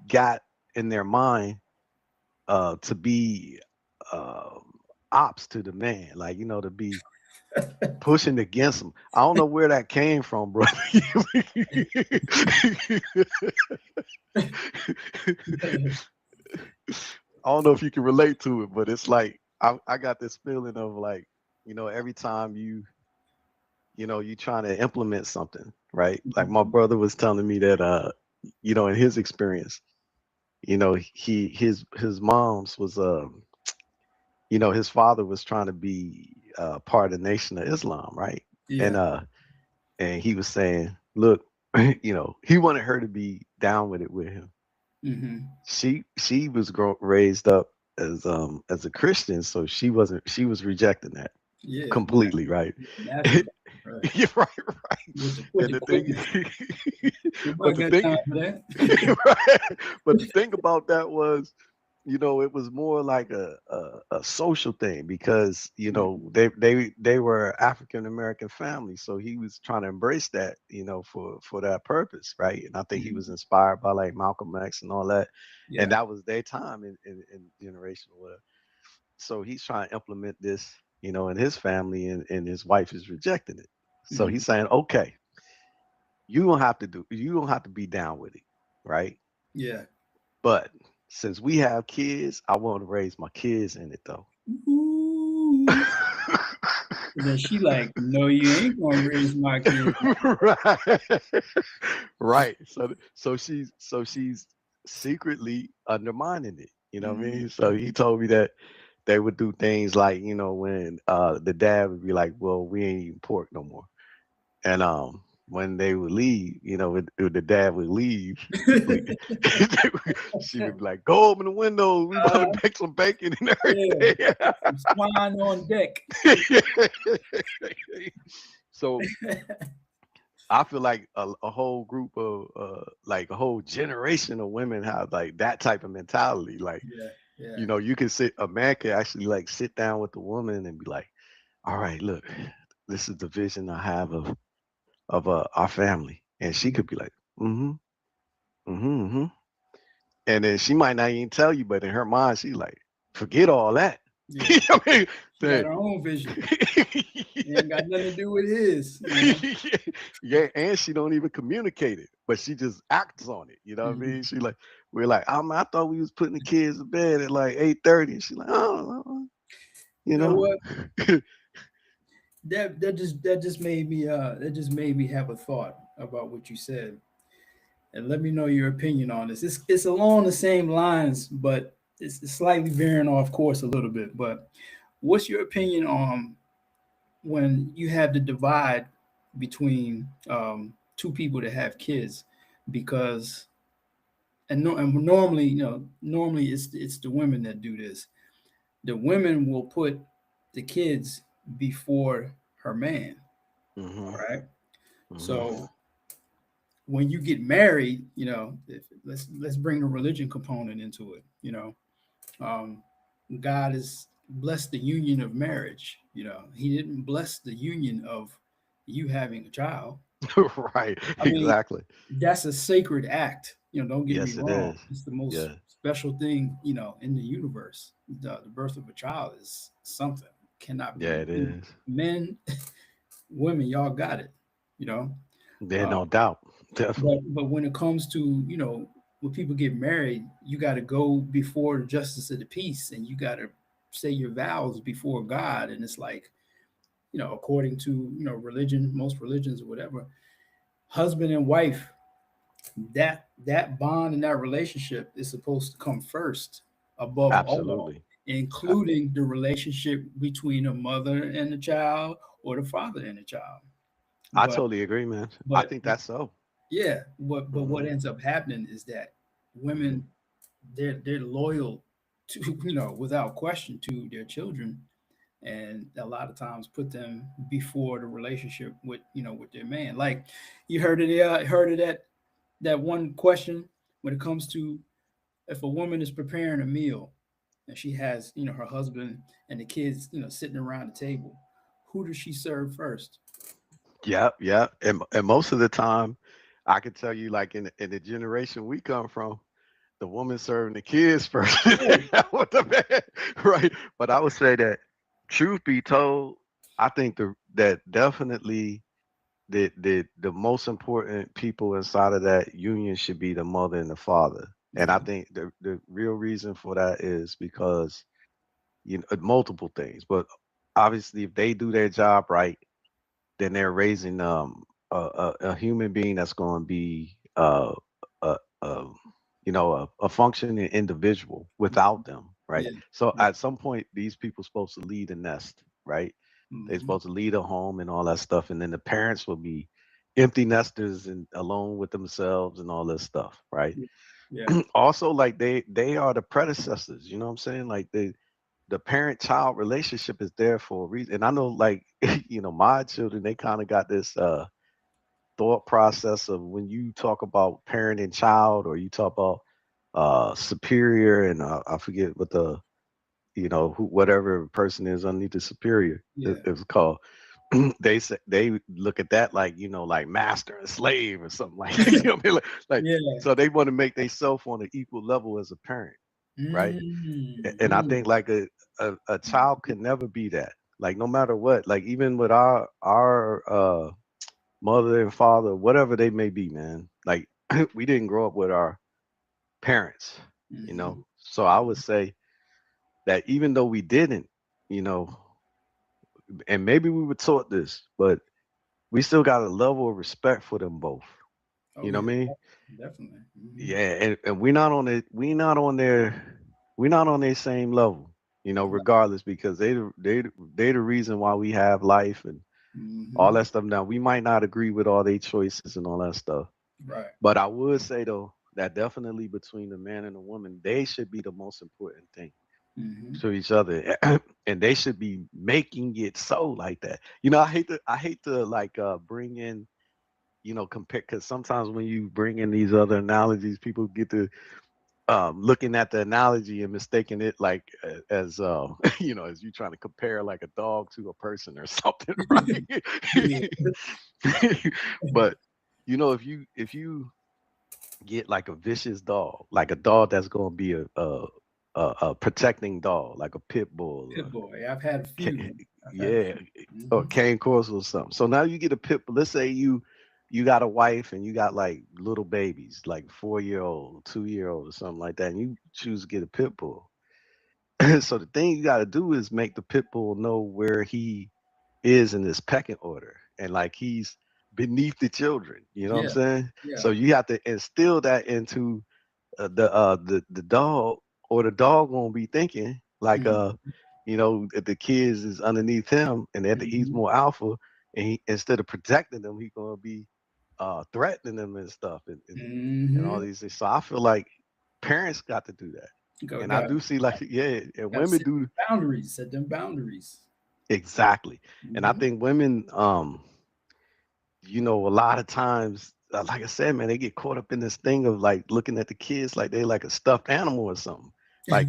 Speaker 1: got in their mind to be ops to the man, like to be pushing against him. I don't know where that came from, bro. I don't know if you can relate to it, but it's like I got this feeling of like, every time you trying to implement something, right? Like my
Speaker 2: Mhm.
Speaker 1: brother was telling me that in his experience, his mom's was his father was trying to be part of the Nation of Islam, right? And
Speaker 2: Yeah.
Speaker 1: he was saying, look, he wanted her to be down with it with him.
Speaker 2: Mhm.
Speaker 1: She was raised up as a Christian, so she was rejecting that
Speaker 2: Yeah, yeah.
Speaker 1: completely, right?
Speaker 2: Naturally. Right.
Speaker 1: You're right, right.
Speaker 2: With
Speaker 1: And
Speaker 2: the
Speaker 1: the thing,
Speaker 2: quickness.
Speaker 1: but
Speaker 2: Nobody
Speaker 1: the
Speaker 2: got
Speaker 1: thing,
Speaker 2: time for that.
Speaker 1: right? But the thing about that was, it was more like a social thing, because
Speaker 2: Mhm.
Speaker 1: they were African American family, so he was trying to embrace that, for that purpose, right? And I think he was
Speaker 2: Mhm.
Speaker 1: inspired by like Malcolm X and all that, and
Speaker 2: Yeah.
Speaker 1: that was their time in generation or whatever. So he's trying to implement this, in his family, and his wife is rejecting it. So
Speaker 2: Mhm.
Speaker 1: he's saying, okay, you don't have to be down with it, right?
Speaker 2: Yeah.
Speaker 1: But since we have kids, I want to raise my kids in it though.
Speaker 2: Ooh. And then she like, no, you ain't gonna raise my kid.
Speaker 1: Right. Right. So she's secretly undermining it. You know what I
Speaker 2: Mhm.
Speaker 1: mean? So he told me that they would do things like, when the dad would be like, well, we ain't eating pork no more. And when they would leave, the dad would leave, we- she would be like, "Go open the window. We about to
Speaker 2: Uh,
Speaker 1: make some bacon and
Speaker 2: yeah,
Speaker 1: everything."
Speaker 2: some swine on deck.
Speaker 1: So I feel like a whole group of like a whole generation of women have like that type of mentality. Like,
Speaker 2: Yeah, yeah.
Speaker 1: you know, you can sit a man can actually like sit down with the woman and be like, all right, look, this is the vision I have of our family. And she
Speaker 2: Mhm.
Speaker 1: could be like, mm-hmm, mm-hmm, mm-hmm. And then she might not even tell you, but in her mind, she like, forget all that.
Speaker 2: Yeah.
Speaker 1: You know what I mean?
Speaker 2: She got her own vision. It ain't got nothing to do with his.
Speaker 1: Yeah, and she don't even communicate it, but she just acts on it. You know what I
Speaker 2: Mhm.
Speaker 1: mean? She like, we're like, I thought we was putting the kids to bed at like 8:30. And she like, oh,
Speaker 2: You
Speaker 1: you
Speaker 2: know
Speaker 1: know.
Speaker 2: what? That just made me have a thought about what you said, and let me know your opinion on this. It's along the same lines, but it's slightly veering off course a little bit. But what's your opinion on when you have the divide between two people that have kids? Because and normally, normally it's the women that do this. The women will put the kids before her man.
Speaker 1: Hmm.
Speaker 2: All right.
Speaker 1: Hmm.
Speaker 2: So when you get married, let's bring the religion component into it. Um, God has blessed the union of marriage. He didn't bless the union of you having a child.
Speaker 1: Right,
Speaker 2: I mean,
Speaker 1: exactly.
Speaker 2: that's a sacred act. Don't get me
Speaker 1: Yes, it
Speaker 2: wrong.
Speaker 1: is.
Speaker 2: It's the most
Speaker 1: Yeah,
Speaker 2: special thing, in the universe. The birth of a child is something cannot
Speaker 1: yeah,
Speaker 2: be.
Speaker 1: it is.
Speaker 2: Men, women, y'all got it. You know,
Speaker 1: There's
Speaker 2: uh,
Speaker 1: no doubt.
Speaker 2: but
Speaker 1: Definitely.
Speaker 2: but when it comes to when people get married, you got to go before the justice of the peace, and you got to say your vows before God, and it's like according to religion, most religions or whatever, husband and wife, that bond and that relationship is supposed to come first above all,
Speaker 1: Absolutely. I,
Speaker 2: including the relationship between a mother and the child or the father and the child.
Speaker 1: I
Speaker 2: But
Speaker 1: totally agree, man. I
Speaker 2: but
Speaker 1: think that's so.
Speaker 2: yeah, but what
Speaker 1: Hmm.
Speaker 2: ends up happening is that
Speaker 1: Hmm.
Speaker 2: women, they're loyal to without question to their children, and a lot of times put them before the relationship with their man. Like you heard of that one question when it comes to if a woman is preparing a meal and she has her husband and the kids sitting around the table, who does she serve first?
Speaker 1: Yep, yep. And most of the time, I can tell you, like in the generation we come from, the woman serving the kids first,
Speaker 2: Yeah.
Speaker 1: with the man, right? But I would say that, truth be told, I think that definitely the most important people inside of that union should be the mother and the father. And I
Speaker 2: Yeah.
Speaker 1: think the real reason for that is because multiple things, but obviously if they do their job right, then they're raising a human being that's going to be a a functioning individual without them, right?
Speaker 2: Yeah.
Speaker 1: So
Speaker 2: Yeah.
Speaker 1: at some point these people supposed to lead a nest, right? They're
Speaker 2: Hmm.
Speaker 1: supposed to lead a home and all that stuff, and then the parents will be empty nesters and alone with themselves and all this stuff, right?
Speaker 2: Yeah.
Speaker 1: Also, like they are the predecessors, you know what I'm saying? Like the parent child relationship is there for a reason. And I know, like, my children, they kind of got this thought process of when you talk about parent and child, or you talk about superior, and I forget what the whatever person is underneath the superior
Speaker 2: Yeah.
Speaker 1: is called. They say they look at that like, like master and slave or something like that. You know what I mean? Like,
Speaker 2: Yeah.
Speaker 1: so they want to make themselves on an equal level as a parent, right? And I think
Speaker 2: Mm-hmm.
Speaker 1: like a child can never be that. Like, no matter what, like even with our mother and father, whatever they may be, man. Like, we didn't grow up with our parents, you
Speaker 2: Hmm.
Speaker 1: know. So I would say that even though we didn't, you know, and maybe we were taught this, but we still got a level of respect for them both.
Speaker 2: Oh
Speaker 1: You know
Speaker 2: yeah,
Speaker 1: what I mean?
Speaker 2: definitely. Hmm.
Speaker 1: Yeah, and we're not on their same level, regardless, because they the reason why we have life and all
Speaker 2: Hmm.
Speaker 1: that stuff. Now we might not agree with all their choices and all that stuff,
Speaker 2: Right.
Speaker 1: but I would say though that definitely between the man and the woman, they should be the most important thing.
Speaker 2: Hmm.
Speaker 1: to each other, and they should be making it so like that. I hate to like bring in, compare, because sometimes when you bring in these other analogies, people get to looking at the analogy and mistaking it like as as you trying to compare like a dog to a person or something, right?
Speaker 2: Yeah.
Speaker 1: But if you get like a vicious dog, like a dog that's going to be a protecting dog, like a pit bull
Speaker 2: Pit
Speaker 1: or
Speaker 2: boy. I've had a few. I've had a
Speaker 1: yeah,
Speaker 2: few.
Speaker 1: or
Speaker 2: Hmm.
Speaker 1: cane corso or something. So now you get a pit bull. Let's say you got a wife and you got like little babies, like 4 year old, 2 year old, or something like that, and you choose to get a pit bull. So the thing you got to do is make the pit bull know where he is in this pecking order, and like he's beneath the children. You know what I'm
Speaker 2: Yeah.
Speaker 1: saying?
Speaker 2: Yeah.
Speaker 1: So you have to instill that into the dog, or the dog gonna be thinking like
Speaker 2: Hmm.
Speaker 1: if the kids is underneath him and that he's
Speaker 2: Hmm.
Speaker 1: more alpha, and instead of protecting them, he's gonna be threatening them and stuff, and all
Speaker 2: Hmm.
Speaker 1: these things. So I feel like parents got to do that,
Speaker 2: Got,
Speaker 1: and I
Speaker 2: got,
Speaker 1: do see like yeah, and
Speaker 2: got to
Speaker 1: women
Speaker 2: set
Speaker 1: do
Speaker 2: boundaries. Set them boundaries.
Speaker 1: exactly, and I
Speaker 2: Hmm.
Speaker 1: think women a lot of times, like I said, man, they get caught up in this thing of like looking at the kids like they like a stuffed animal or something. Like,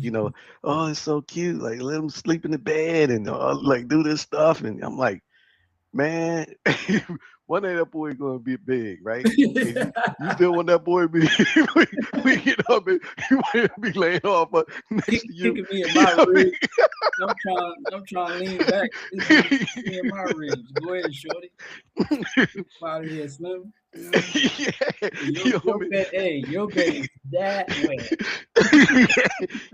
Speaker 1: oh, it's so cute. Like, let them sleep in the bed and like do this stuff. And I'm like, man, one day that boy gonna be big, right? And you still want that boy to be we get up and you want to be laying off next to you.
Speaker 2: Kicking me in
Speaker 1: You
Speaker 2: my
Speaker 1: know what
Speaker 2: ribs. I'm trying to lean back. This dude
Speaker 1: I
Speaker 2: kicking me in my ribs. Go ahead, shorty. Get out of here, Slim.
Speaker 1: yeah, you know
Speaker 2: Your
Speaker 1: what
Speaker 2: bed, hey, your bed is that wet.
Speaker 1: I mean?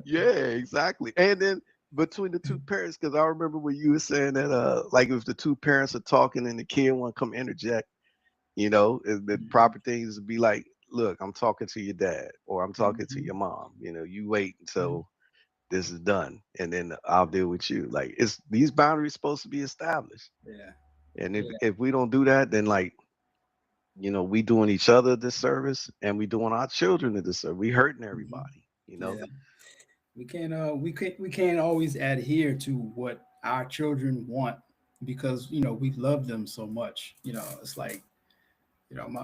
Speaker 1: Yeah, exactly. And then between the two parents, because I remember when you were saying that, like if the two parents are talking and the kid want to come interject, the
Speaker 2: Mhm.
Speaker 1: proper things would be like, look, I'm talking to your dad or I'm talking to
Speaker 2: Mhm.
Speaker 1: your mom. You wait
Speaker 2: Mhm.
Speaker 1: until this is done and then I'll deal with you. Like it's these boundaries supposed to be established.
Speaker 2: Yeah,
Speaker 1: And if
Speaker 2: yeah,
Speaker 1: if we don't do that, then like we doing each other a disservice and we doing our children a disservice. We hurting
Speaker 2: mhm.
Speaker 1: everybody.
Speaker 2: Yeah. We can't always adhere to what our children want because we love them so much. It's like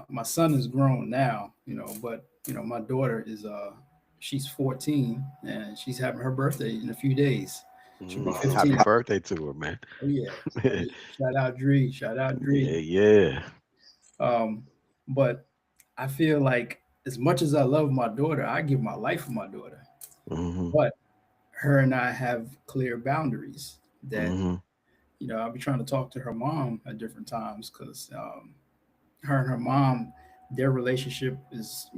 Speaker 2: my son is grown now, but my daughter is she's 14 and she's having her birthday in a few days. She'll be
Speaker 1: Happy
Speaker 2: 15.
Speaker 1: birthday to her, man.
Speaker 2: Oh yeah. Oh yeah. Shout out Dree. Shout out
Speaker 1: Yeah,
Speaker 2: Dree.
Speaker 1: yeah.
Speaker 2: Um, but I feel like as much as I love my daughter, I give my life for my daughter.
Speaker 1: Hmm.
Speaker 2: But her and I have clear boundaries that
Speaker 1: Hmm.
Speaker 2: I'll be trying to talk to her mom at different times because her and her mom, their relationship is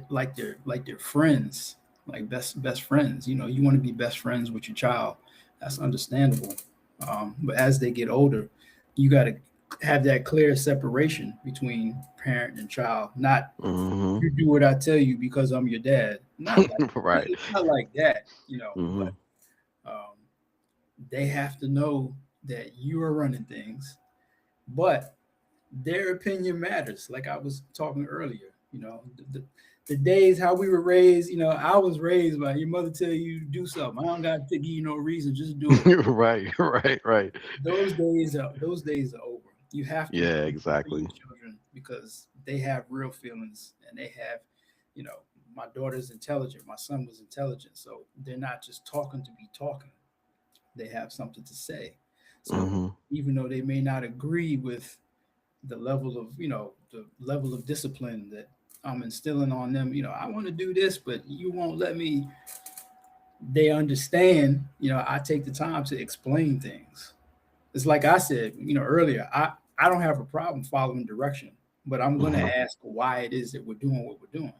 Speaker 2: like they're friends, like best friends. You want to be best friends with your child. That's understandable. But as they get older, you got to have that clear separation between parent and child. Not
Speaker 1: Hmm.
Speaker 2: you do what I tell you because I'm your dad. Not like
Speaker 1: Right.
Speaker 2: it's not like that.
Speaker 1: Hmm.
Speaker 2: But um, they have to know that you are running things, but their opinion matters. Like I was talking earlier, the days how we were raised. I was raised by your mother tell you to do something. I don't got to give you no reason, just do it.
Speaker 1: Right, right, right.
Speaker 2: Those days are over. You have to
Speaker 1: Yeah,
Speaker 2: listen to your
Speaker 1: exactly.
Speaker 2: children because they have real feelings and they have, you know, my daughter's intelligent, my son was intelligent, so they're not just talking to be talking. They have something to say. So
Speaker 1: Hmm.
Speaker 2: even though they may not agree with the level of discipline that I'm instilling on them, I want to do this, but you won't let me. They understand, I take the time to explain things. It's like I said, earlier, I don't have a problem following direction, but I'm going to
Speaker 1: Hmm.
Speaker 2: ask why it is that we're doing what we're doing.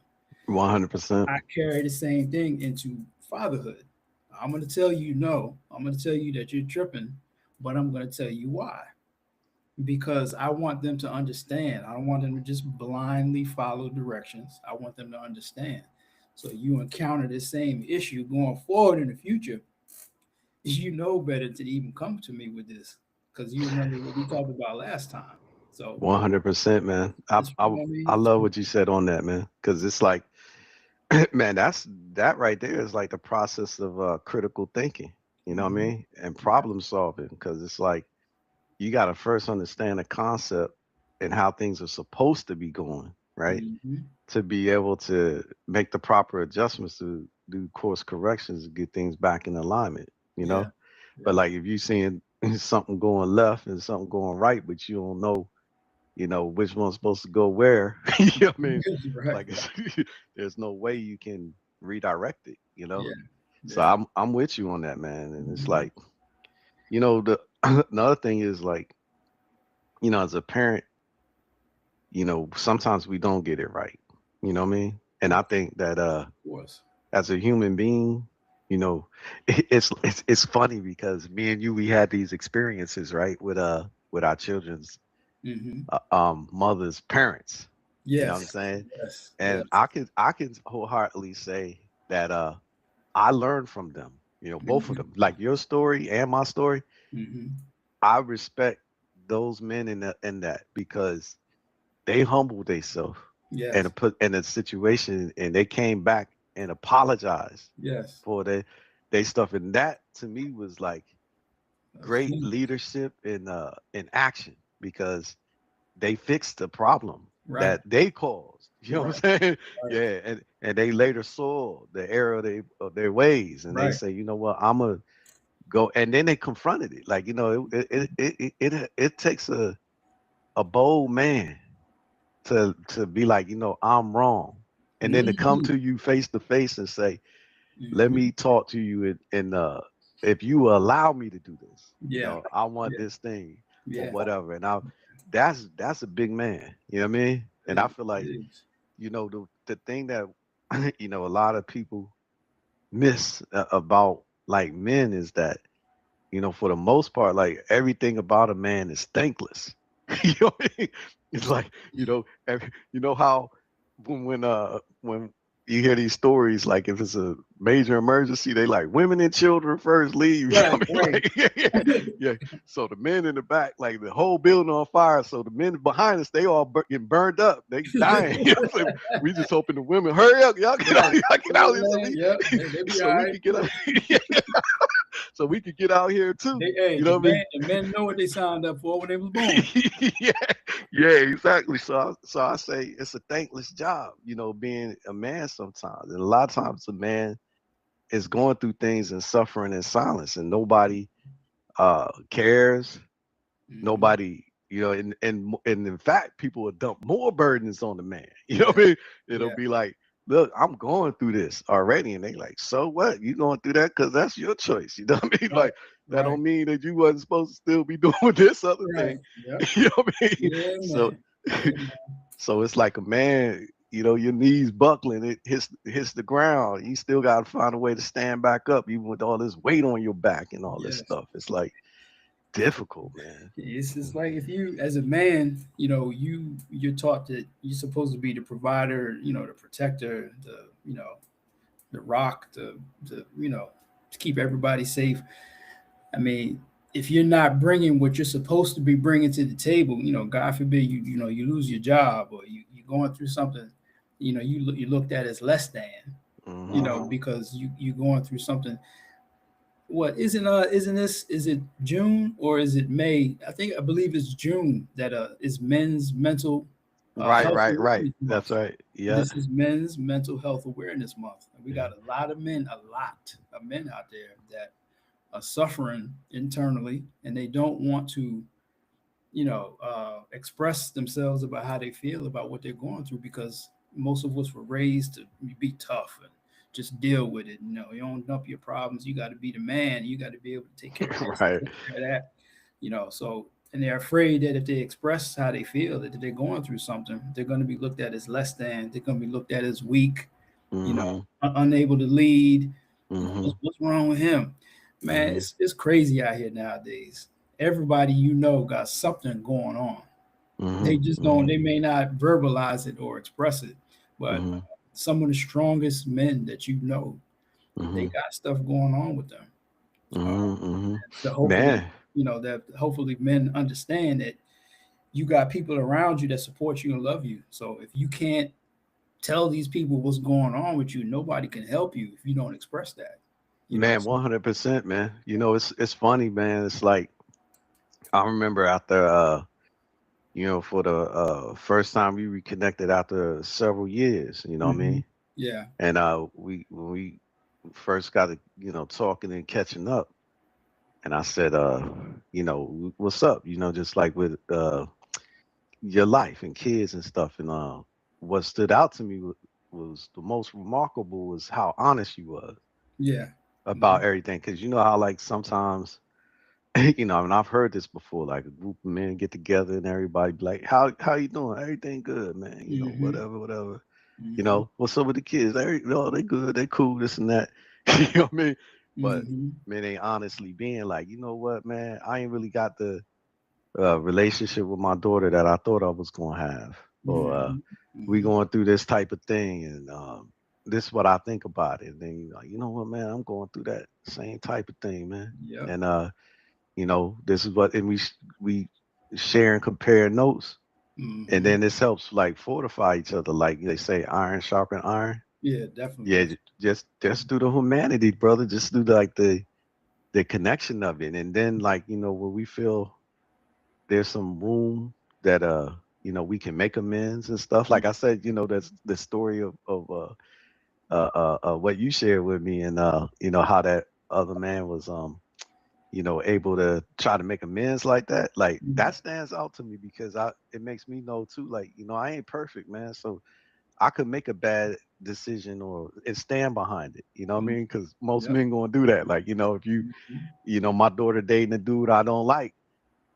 Speaker 1: 100%.
Speaker 2: I carry the same thing into fatherhood. I'm going to tell you no. I'm going to tell you that you're tripping, but I'm going to tell you why. Because I want them to understand. I don't want them to just blindly follow directions. I want them to understand. So you encounter the same issue going forward in the future, you know better to even come to me with this because you remember what we talked about last time. So
Speaker 1: 100%, man. I,
Speaker 2: this,
Speaker 1: I
Speaker 2: I mean,
Speaker 1: I love what you said on that, man, because it's like Man, that right there is like the process of critical thinking. You know what I
Speaker 2: Hmm.
Speaker 1: mean? And
Speaker 2: Yeah.
Speaker 1: problem solving, because it's like you got to first understand the concept and how things are supposed to be going, right?
Speaker 2: Hmm.
Speaker 1: To be able to make the proper adjustments to do course corrections to get things back in alignment, you
Speaker 2: Yeah.
Speaker 1: know? But
Speaker 2: Yeah.
Speaker 1: like if you seeing something going left and something going right, but you don't know, which one's supposed to go where, you know what I mean?
Speaker 2: Right.
Speaker 1: Like there's no way you can redirect it, you know?
Speaker 2: Yeah.
Speaker 1: So
Speaker 2: Yeah.
Speaker 1: I'm with you on that, man. And it's
Speaker 2: Hmm.
Speaker 1: like, the another thing is like, as a parent, sometimes we don't get it right. You know what I mean? And
Speaker 2: Of
Speaker 1: I think that
Speaker 2: course.
Speaker 1: as a human being, you know, it's funny because me and you we had these experiences, right, with our children's
Speaker 2: Hmm.
Speaker 1: mothers, parents. You know what I'm
Speaker 2: Yes.
Speaker 1: saying?
Speaker 2: Yes.
Speaker 1: And
Speaker 2: Yes.
Speaker 1: I can wholeheartedly say that I learned from them, both of
Speaker 2: Hmm.
Speaker 1: them. Like your story and my story,
Speaker 2: Hmm.
Speaker 1: I respect those men in that because they humbled themselves
Speaker 2: Yes.
Speaker 1: and put in a situation and they came back and apologized
Speaker 2: Yes.
Speaker 1: for they stuff. And that to me was like
Speaker 2: That's
Speaker 1: great
Speaker 2: huge.
Speaker 1: leadership in action because they fixed the problem
Speaker 2: Right.
Speaker 1: that they caused. You know what
Speaker 2: Right.
Speaker 1: I'm saying?
Speaker 2: Right.
Speaker 1: Yeah. And they later saw the error of their ways and they
Speaker 2: Right.
Speaker 1: say, you know what, I'm gonna go, and then they confronted it. Like, it takes a bold man to be like, I'm wrong, and then to come
Speaker 2: Hmm.
Speaker 1: to you face to face and say, let
Speaker 2: Hmm.
Speaker 1: me talk to you, and if you allow me to do this,
Speaker 2: Yeah.
Speaker 1: I want
Speaker 2: Yeah.
Speaker 1: this thing or
Speaker 2: Yeah.
Speaker 1: whatever. And that's a big man. You know what I mean?
Speaker 2: It
Speaker 1: And I
Speaker 2: is.
Speaker 1: feel
Speaker 2: It
Speaker 1: like,
Speaker 2: is.
Speaker 1: the thing that a lot of people miss about like men is that, for the most part, like everything about a man is thankless. You know what I mean? It's like, how when you hear these stories, like if it's a major emergency, they like women and children first leave. You know
Speaker 2: Right.
Speaker 1: what I mean?
Speaker 2: Right.
Speaker 1: Like, yeah. So the men in the back, like the whole building on fire. So the men behind us, they all getting burned up. They dying. You know what I'm saying? We just hoping the women hurry up, y'all get out,
Speaker 2: Right.
Speaker 1: y'all get out
Speaker 2: Yeah,
Speaker 1: here so
Speaker 2: man.
Speaker 1: we
Speaker 2: Yep. They be
Speaker 1: so
Speaker 2: all
Speaker 1: we
Speaker 2: right.
Speaker 1: could get out. So we could get out here too.
Speaker 2: They, hey,
Speaker 1: You know what I mean?
Speaker 2: the men know what they signed up for when they was born.
Speaker 1: Yeah, yeah, exactly. So I say it's a thankless job, being a man sometimes. And a lot of times a man is going through things and suffering in silence and nobody cares.
Speaker 2: Hmm.
Speaker 1: Nobody, and in fact, people will dump more burdens on the man. You know
Speaker 2: Yeah.
Speaker 1: what I mean? It'll
Speaker 2: Yeah.
Speaker 1: be like, look, I'm going through this already. And they like, so what? You going through that because that's your choice. You know what I mean?
Speaker 2: Right.
Speaker 1: Like, that
Speaker 2: Right.
Speaker 1: don't mean that you wasn't supposed to still be doing this other
Speaker 2: Right.
Speaker 1: thing.
Speaker 2: Yep.
Speaker 1: You know what I mean?
Speaker 2: Yeah,
Speaker 1: So
Speaker 2: man. Yeah, man.
Speaker 1: so it's like a man, your knees buckling, it hits the ground. You still gotta find a way to stand back up, even with all this weight on your back and all this
Speaker 2: Yes.
Speaker 1: stuff. It's like difficult, man.
Speaker 2: It's just like if you, as a man, you're taught that you're supposed to be the provider, the protector, the rock, to keep everybody safe. I mean, if you're not bringing what you're supposed to be bringing to the table, God forbid you lose your job or you're going through something, you looked at as less than,
Speaker 1: Hmm.
Speaker 2: because you going through something. What isn't this, is it June or is it May? I believe it's June that is men's mental
Speaker 1: Right,
Speaker 2: health
Speaker 1: right, right.
Speaker 2: awareness
Speaker 1: That's
Speaker 2: month.
Speaker 1: right. Yeah.
Speaker 2: This is men's mental health awareness month. And we
Speaker 1: Yeah.
Speaker 2: got a lot of men out there that are suffering internally and they don't want to, express themselves about how they feel about what they're going through because most of us were raised to be tough and just deal with it. You don't dump your problems. You got to be the man. You got to be able to take care of this,
Speaker 1: Right.
Speaker 2: take care of that. So and they're afraid that if they express how they feel, that they're going through something, they're going to be looked at as less than. They're going to be looked at as weak.
Speaker 1: Hmm.
Speaker 2: Unable to lead.
Speaker 1: Hmm.
Speaker 2: What's wrong with him? Man,
Speaker 1: Hmm.
Speaker 2: it's crazy out here nowadays. Everybody got something going on. They
Speaker 1: Hmm.
Speaker 2: just don't.
Speaker 1: Hmm.
Speaker 2: They may not verbalize it or express it, but
Speaker 1: Hmm.
Speaker 2: some of the strongest men that they
Speaker 1: Hmm.
Speaker 2: got stuff going on with them. Uh,
Speaker 1: Hmm. Hmm.
Speaker 2: so hopefully,
Speaker 1: Man.
Speaker 2: that hopefully men understand that you got people around you that support you and love you. So if you can't tell these people what's going on with you. Nobody can help you if you don't express that. You know.
Speaker 1: Man, 100%, man. You know, it's funny, man. It's like I remember after for the first time we reconnected after several years, you know what I
Speaker 2: Mhm.
Speaker 1: mean?
Speaker 2: Yeah.
Speaker 1: And we when we first got to, talking and catching up, and I said, what's up? Just like with your life and kids and stuff. And what stood out to me was the most remarkable was how honest you was
Speaker 2: Yeah.
Speaker 1: about
Speaker 2: Mhm.
Speaker 1: everything. Because you know how like sometimes, and I've heard this before, like a group of men get together and everybody be like, how you doing? Everything good, man.
Speaker 2: Mhm.
Speaker 1: Whatever, whatever.
Speaker 2: Mhm.
Speaker 1: What's up with the kids? They good, they cool, this and that. You know what I mean? But
Speaker 2: Mhm.
Speaker 1: man, they honestly being like, you know what, man, I ain't really got the relationship with my daughter that I thought I was gonna have, or
Speaker 2: Mhm.
Speaker 1: we
Speaker 2: Mhm.
Speaker 1: going through this type of thing, and this is what I think about it. And then you're like, you know what, man, I'm going through that same type of thing, man.
Speaker 2: Yep.
Speaker 1: And this is what, and we share and compare notes, and
Speaker 2: Mhm.
Speaker 1: then this helps like fortify each other, like they say, iron sharpen iron.
Speaker 2: Yeah, definitely.
Speaker 1: Yeah, just through the humanity, brother, just through like the connection of it, and then like when we feel there's some room that we can make amends and stuff. Like I said, that's the story of what you shared with me, and how that other man was able to try to make amends like that. Like
Speaker 2: Mhm.
Speaker 1: that stands out to me because it makes me know too, like I ain't perfect, man. So I could make a bad decision or and stand behind it. You know what I
Speaker 2: Mhm.
Speaker 1: mean? Because most
Speaker 2: Yep.
Speaker 1: men gonna do that. Like if you
Speaker 2: Mhm.
Speaker 1: my daughter dating a dude I don't like,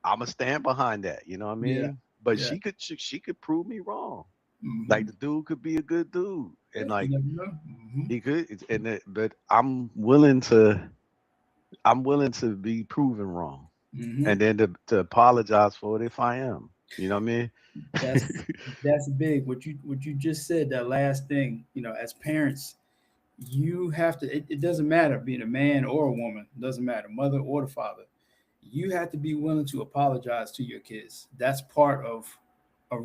Speaker 1: I'ma stand behind that. You know what I
Speaker 2: Yeah.
Speaker 1: mean? But
Speaker 2: Yeah.
Speaker 1: she could prove me wrong. Like
Speaker 2: Mhm.
Speaker 1: the dude could be a good dude,
Speaker 2: Yeah.
Speaker 1: and
Speaker 2: You
Speaker 1: like
Speaker 2: never know. Mhm.
Speaker 1: he could, but I'm willing to be proven wrong, and
Speaker 2: Mhm.
Speaker 1: then to apologize for it if I am. You know what I mean?
Speaker 2: That's that's big. What you just said, that last thing, as parents, you have to, it doesn't matter being a man or a woman, it doesn't matter, mother or the father. You have to be willing to apologize to your kids. That's part of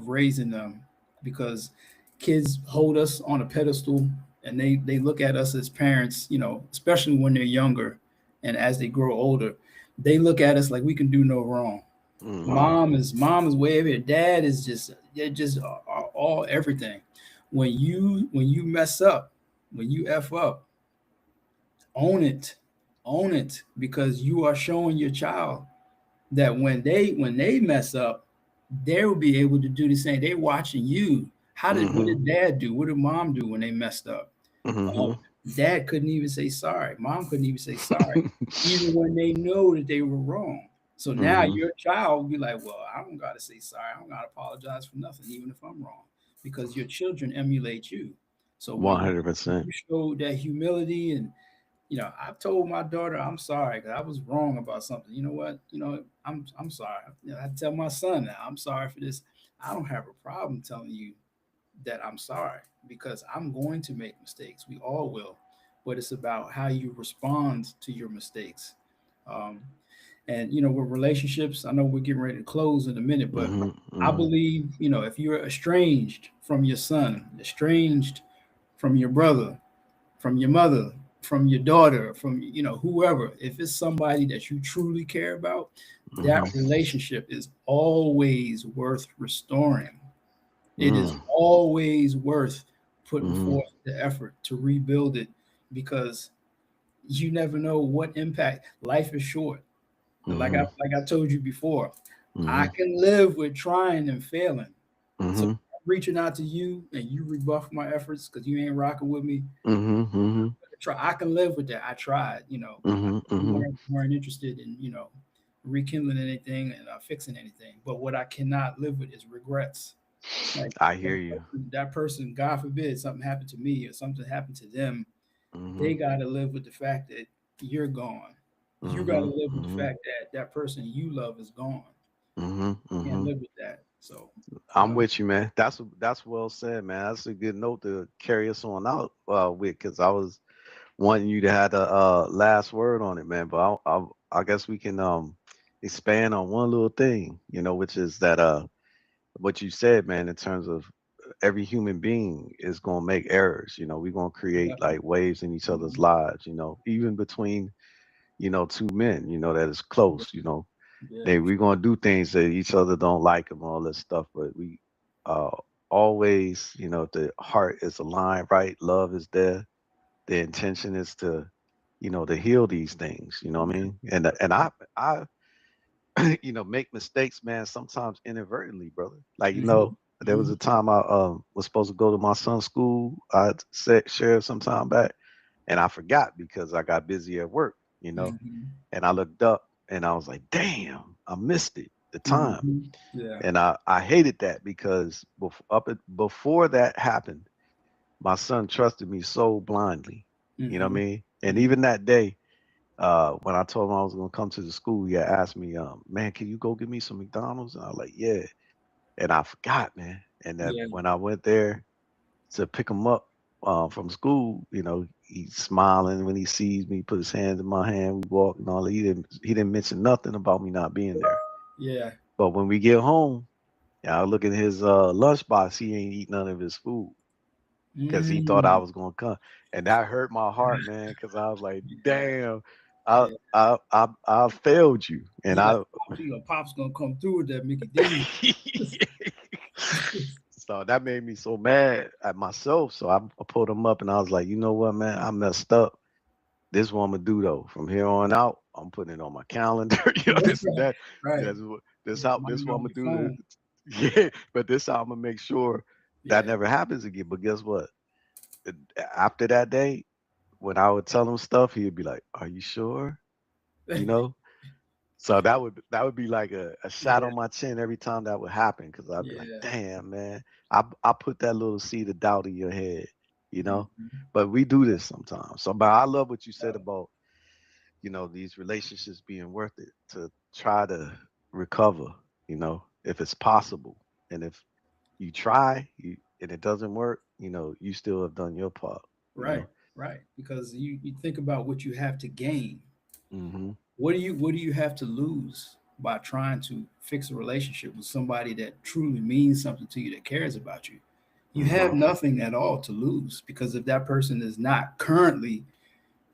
Speaker 2: raising them, because kids hold us on a pedestal, and they look at us as parents, especially when they're younger, and as they grow older, they look at us like we can do no wrong.
Speaker 1: Hmm.
Speaker 2: Mom is way over here. Dad is just, they're just all everything. When you mess up, when you f up, own it, own it, because you are showing your child that when they mess up, they will be able to do the same. They're watching you. What
Speaker 1: Hmm.
Speaker 2: did dad do? What did mom do when they messed up?
Speaker 1: Hmm.
Speaker 2: Dad couldn't even say sorry. Mom couldn't even say sorry, even when they know that they were wrong. So now
Speaker 1: Hmm.
Speaker 2: your child will be like, well, I don't gotta say sorry. I don't gotta apologize for nothing, even if I'm wrong, because your children emulate you. So when you
Speaker 1: 100%.
Speaker 2: you show that humility, and I've told my daughter I'm sorry because I was wrong about something. You know what? I'm sorry. I tell my son now I'm sorry for this. I don't have a problem telling you that I'm sorry, because I'm going to make mistakes. We all will, but it's about how you respond to your mistakes. Um, and with relationships, I know we're getting ready to close in a minute, but
Speaker 1: Hmm.
Speaker 2: I
Speaker 1: Hmm.
Speaker 2: believe if you're estranged from your son, estranged from your brother, from your mother, from your daughter, from whoever, if it's somebody that you truly care about, that
Speaker 1: Hmm.
Speaker 2: relationship is always worth restoring. It is
Speaker 1: Hmm.
Speaker 2: always worth putting
Speaker 1: Hmm.
Speaker 2: forth the effort to rebuild it, because you never know what impact. Life is short. Like I
Speaker 1: Hmm.
Speaker 2: like I told you before, I
Speaker 1: Hmm.
Speaker 2: can live with trying and failing. So
Speaker 1: Hmm.
Speaker 2: I'm reaching out to you and you rebuff my efforts because you ain't rocking with me.
Speaker 1: Hmm. Hmm.
Speaker 2: Try. I can live with that. I tried.
Speaker 1: Hmm.
Speaker 2: You
Speaker 1: Hmm.
Speaker 2: weren't interested in rekindling anything and fixing anything. But what I cannot live with is regrets. Like
Speaker 1: I hear you.
Speaker 2: that person, God forbid, something happened to me or something happened to them.
Speaker 1: Hmm.
Speaker 2: They got to live with the fact that you're gone. You got to
Speaker 1: Hmm.
Speaker 2: live with the
Speaker 1: Hmm.
Speaker 2: fact that that person you love is gone.
Speaker 1: Hmm.
Speaker 2: Can't
Speaker 1: Hmm.
Speaker 2: live with that. So,
Speaker 1: I'm
Speaker 2: um,
Speaker 1: with you, man. That's well said, man. That's a good note to carry us on out with, because I was wanting you to have the last word on it, man. But I guess we can expand on one little thing, which is that what you said, man, in terms of every human being is gonna make errors. We're gonna
Speaker 2: Yeah.
Speaker 1: create like waves in each other's
Speaker 2: Mhm.
Speaker 1: lives. Even between two men. That is close.
Speaker 2: Yeah.
Speaker 1: We're gonna do things that each other don't like and all this stuff, but we uh always, if the heart is aligned right, love is there, the intention is to to heal these things. You know what I mean? And I make mistakes, man, sometimes inadvertently, brother. Like,
Speaker 2: Mhm.
Speaker 1: there was
Speaker 2: Mhm.
Speaker 1: a time I was supposed to go to my son's school. I said shared some time back, and I forgot because I got busy at work,
Speaker 2: Mhm.
Speaker 1: and I looked up and I was like, damn, I missed it, the time.
Speaker 2: Mhm. Yeah.
Speaker 1: And I hated that because before that happened, my son trusted me so blindly. You know what I
Speaker 2: Mhm.
Speaker 1: mean? And
Speaker 2: Mhm.
Speaker 1: even that day, when I told him I was gonna come to the school, he had asked me, man, can you go get me some McDonald's? And I was like, yeah. And I forgot, man. And that
Speaker 2: Yeah.
Speaker 1: when I went there to pick him up from school, he's smiling when he sees me, put his hands in my hand, we walk and all. He didn't mention nothing about me not being there.
Speaker 2: Yeah.
Speaker 1: But when we get home, I look at his lunchbox, he ain't eat none of his food because he thought I
Speaker 2: Mm.
Speaker 1: was gonna come, and that hurt my heart, man. Because I was like,
Speaker 2: Yeah.
Speaker 1: damn, I
Speaker 2: Yeah.
Speaker 1: I failed you, and
Speaker 2: He like, Pop's gonna come through with that Mickey D's.
Speaker 1: so that made me so mad at myself. So I pulled him up, and I was like, you know what, man, I messed up. This what I'm gonna do though. From here on out, I'm putting it on my calendar. This and that.
Speaker 2: Right.
Speaker 1: That's what this
Speaker 2: Yeah,
Speaker 1: how this
Speaker 2: remind you
Speaker 1: what I'm
Speaker 2: on
Speaker 1: gonna
Speaker 2: your
Speaker 1: do.
Speaker 2: phone.
Speaker 1: Yeah, but this how I'm gonna make sure that
Speaker 2: Yeah.
Speaker 1: never happens again. But guess what? Uh, After that day, when I would tell him stuff, he'd be like, "Are you sure?" You know. So that would be like a shot
Speaker 2: Yeah.
Speaker 1: on my chin every time that would happen, because I'd be like,
Speaker 2: Yeah.
Speaker 1: "Damn, man, I put that little seed of doubt in your head," you know.
Speaker 2: Mhm.
Speaker 1: But we do this sometimes. So, but I love what you said
Speaker 2: Yeah.
Speaker 1: about these relationships being worth it to try to recover, if it's possible. And if you try and it doesn't work, you still have done your part, you
Speaker 2: Right.
Speaker 1: know.
Speaker 2: Right. Because you think about what you have to gain.
Speaker 1: Hmm.
Speaker 2: What do you have to lose by trying to fix a relationship with somebody that truly means something to you, that cares about you? You have
Speaker 1: Hmm.
Speaker 2: nothing at all to lose, because if that person is not currently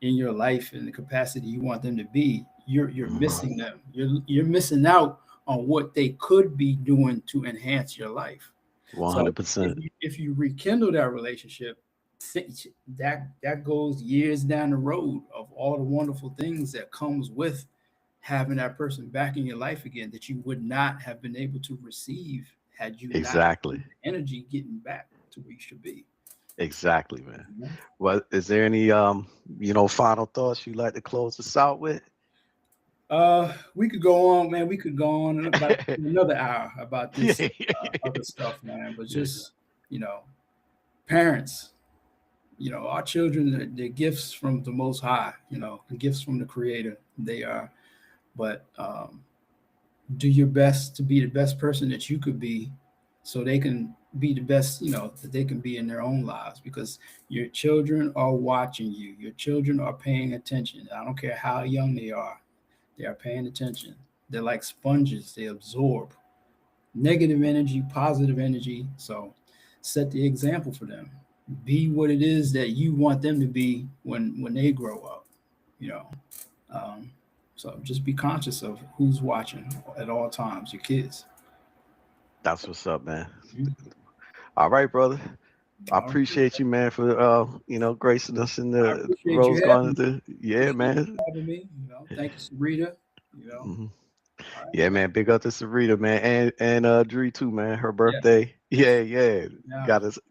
Speaker 2: in your life in the capacity you want them to be, you're
Speaker 1: Hmm.
Speaker 2: missing them. You're missing out on what they could be doing to enhance your life. So if
Speaker 1: 100%.
Speaker 2: you rekindle that relationship, that goes years down the road of all the wonderful things that comes with having that person back in your life again, that you would not have been able to receive had you not
Speaker 1: Exactly.
Speaker 2: energy getting back to where you should be.
Speaker 1: Exactly, man.
Speaker 2: You know?
Speaker 1: Well, is there any final thoughts you'd like to close us out with?
Speaker 2: We could go on, man. We could go on about another hour about this
Speaker 1: Yeah.
Speaker 2: other stuff, man. But
Speaker 1: Yeah.
Speaker 2: just, you know, parents, our children, they're gifts from the Most High, gifts from the Creator. They are, but do your best to be the best person that you could be, so they can be the best, that they can be in their own lives, because your children are watching you. Your children are paying attention. I don't care how young they are. They are paying attention. They're like sponges. They absorb negative energy, positive energy. So set the example for them. Be what it is that you want them to be when they grow up. You know. Um, so just be conscious of who's watching at all times. Your kids.
Speaker 1: That's what's up, man.
Speaker 2: Mhm.
Speaker 1: All right, brother. I
Speaker 2: All right.
Speaker 1: appreciate you, man, for gracing us in
Speaker 2: I
Speaker 1: the
Speaker 2: appreciate you
Speaker 1: Rose
Speaker 2: having
Speaker 1: Garden.
Speaker 2: me.
Speaker 1: Yeah,
Speaker 2: Appreciate you
Speaker 1: man.
Speaker 2: having me. Thank you, Sarita.
Speaker 1: Mhm.
Speaker 2: All right.
Speaker 1: Yeah, man. Big up to Sarita, man, and Dree too, man. Her
Speaker 2: Yeah.
Speaker 1: birthday.
Speaker 2: Yes.
Speaker 1: Yeah, yeah.
Speaker 2: Now,
Speaker 1: Gotta
Speaker 2: she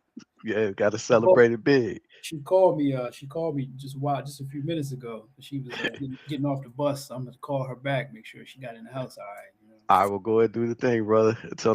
Speaker 2: called,
Speaker 1: celebrate it big.
Speaker 2: she called me. She called me just a few minutes ago. She was getting off the bus. So I'm gonna call her back. Make sure she got in the house. All right.
Speaker 1: I will go ahead and do the thing, brother. Until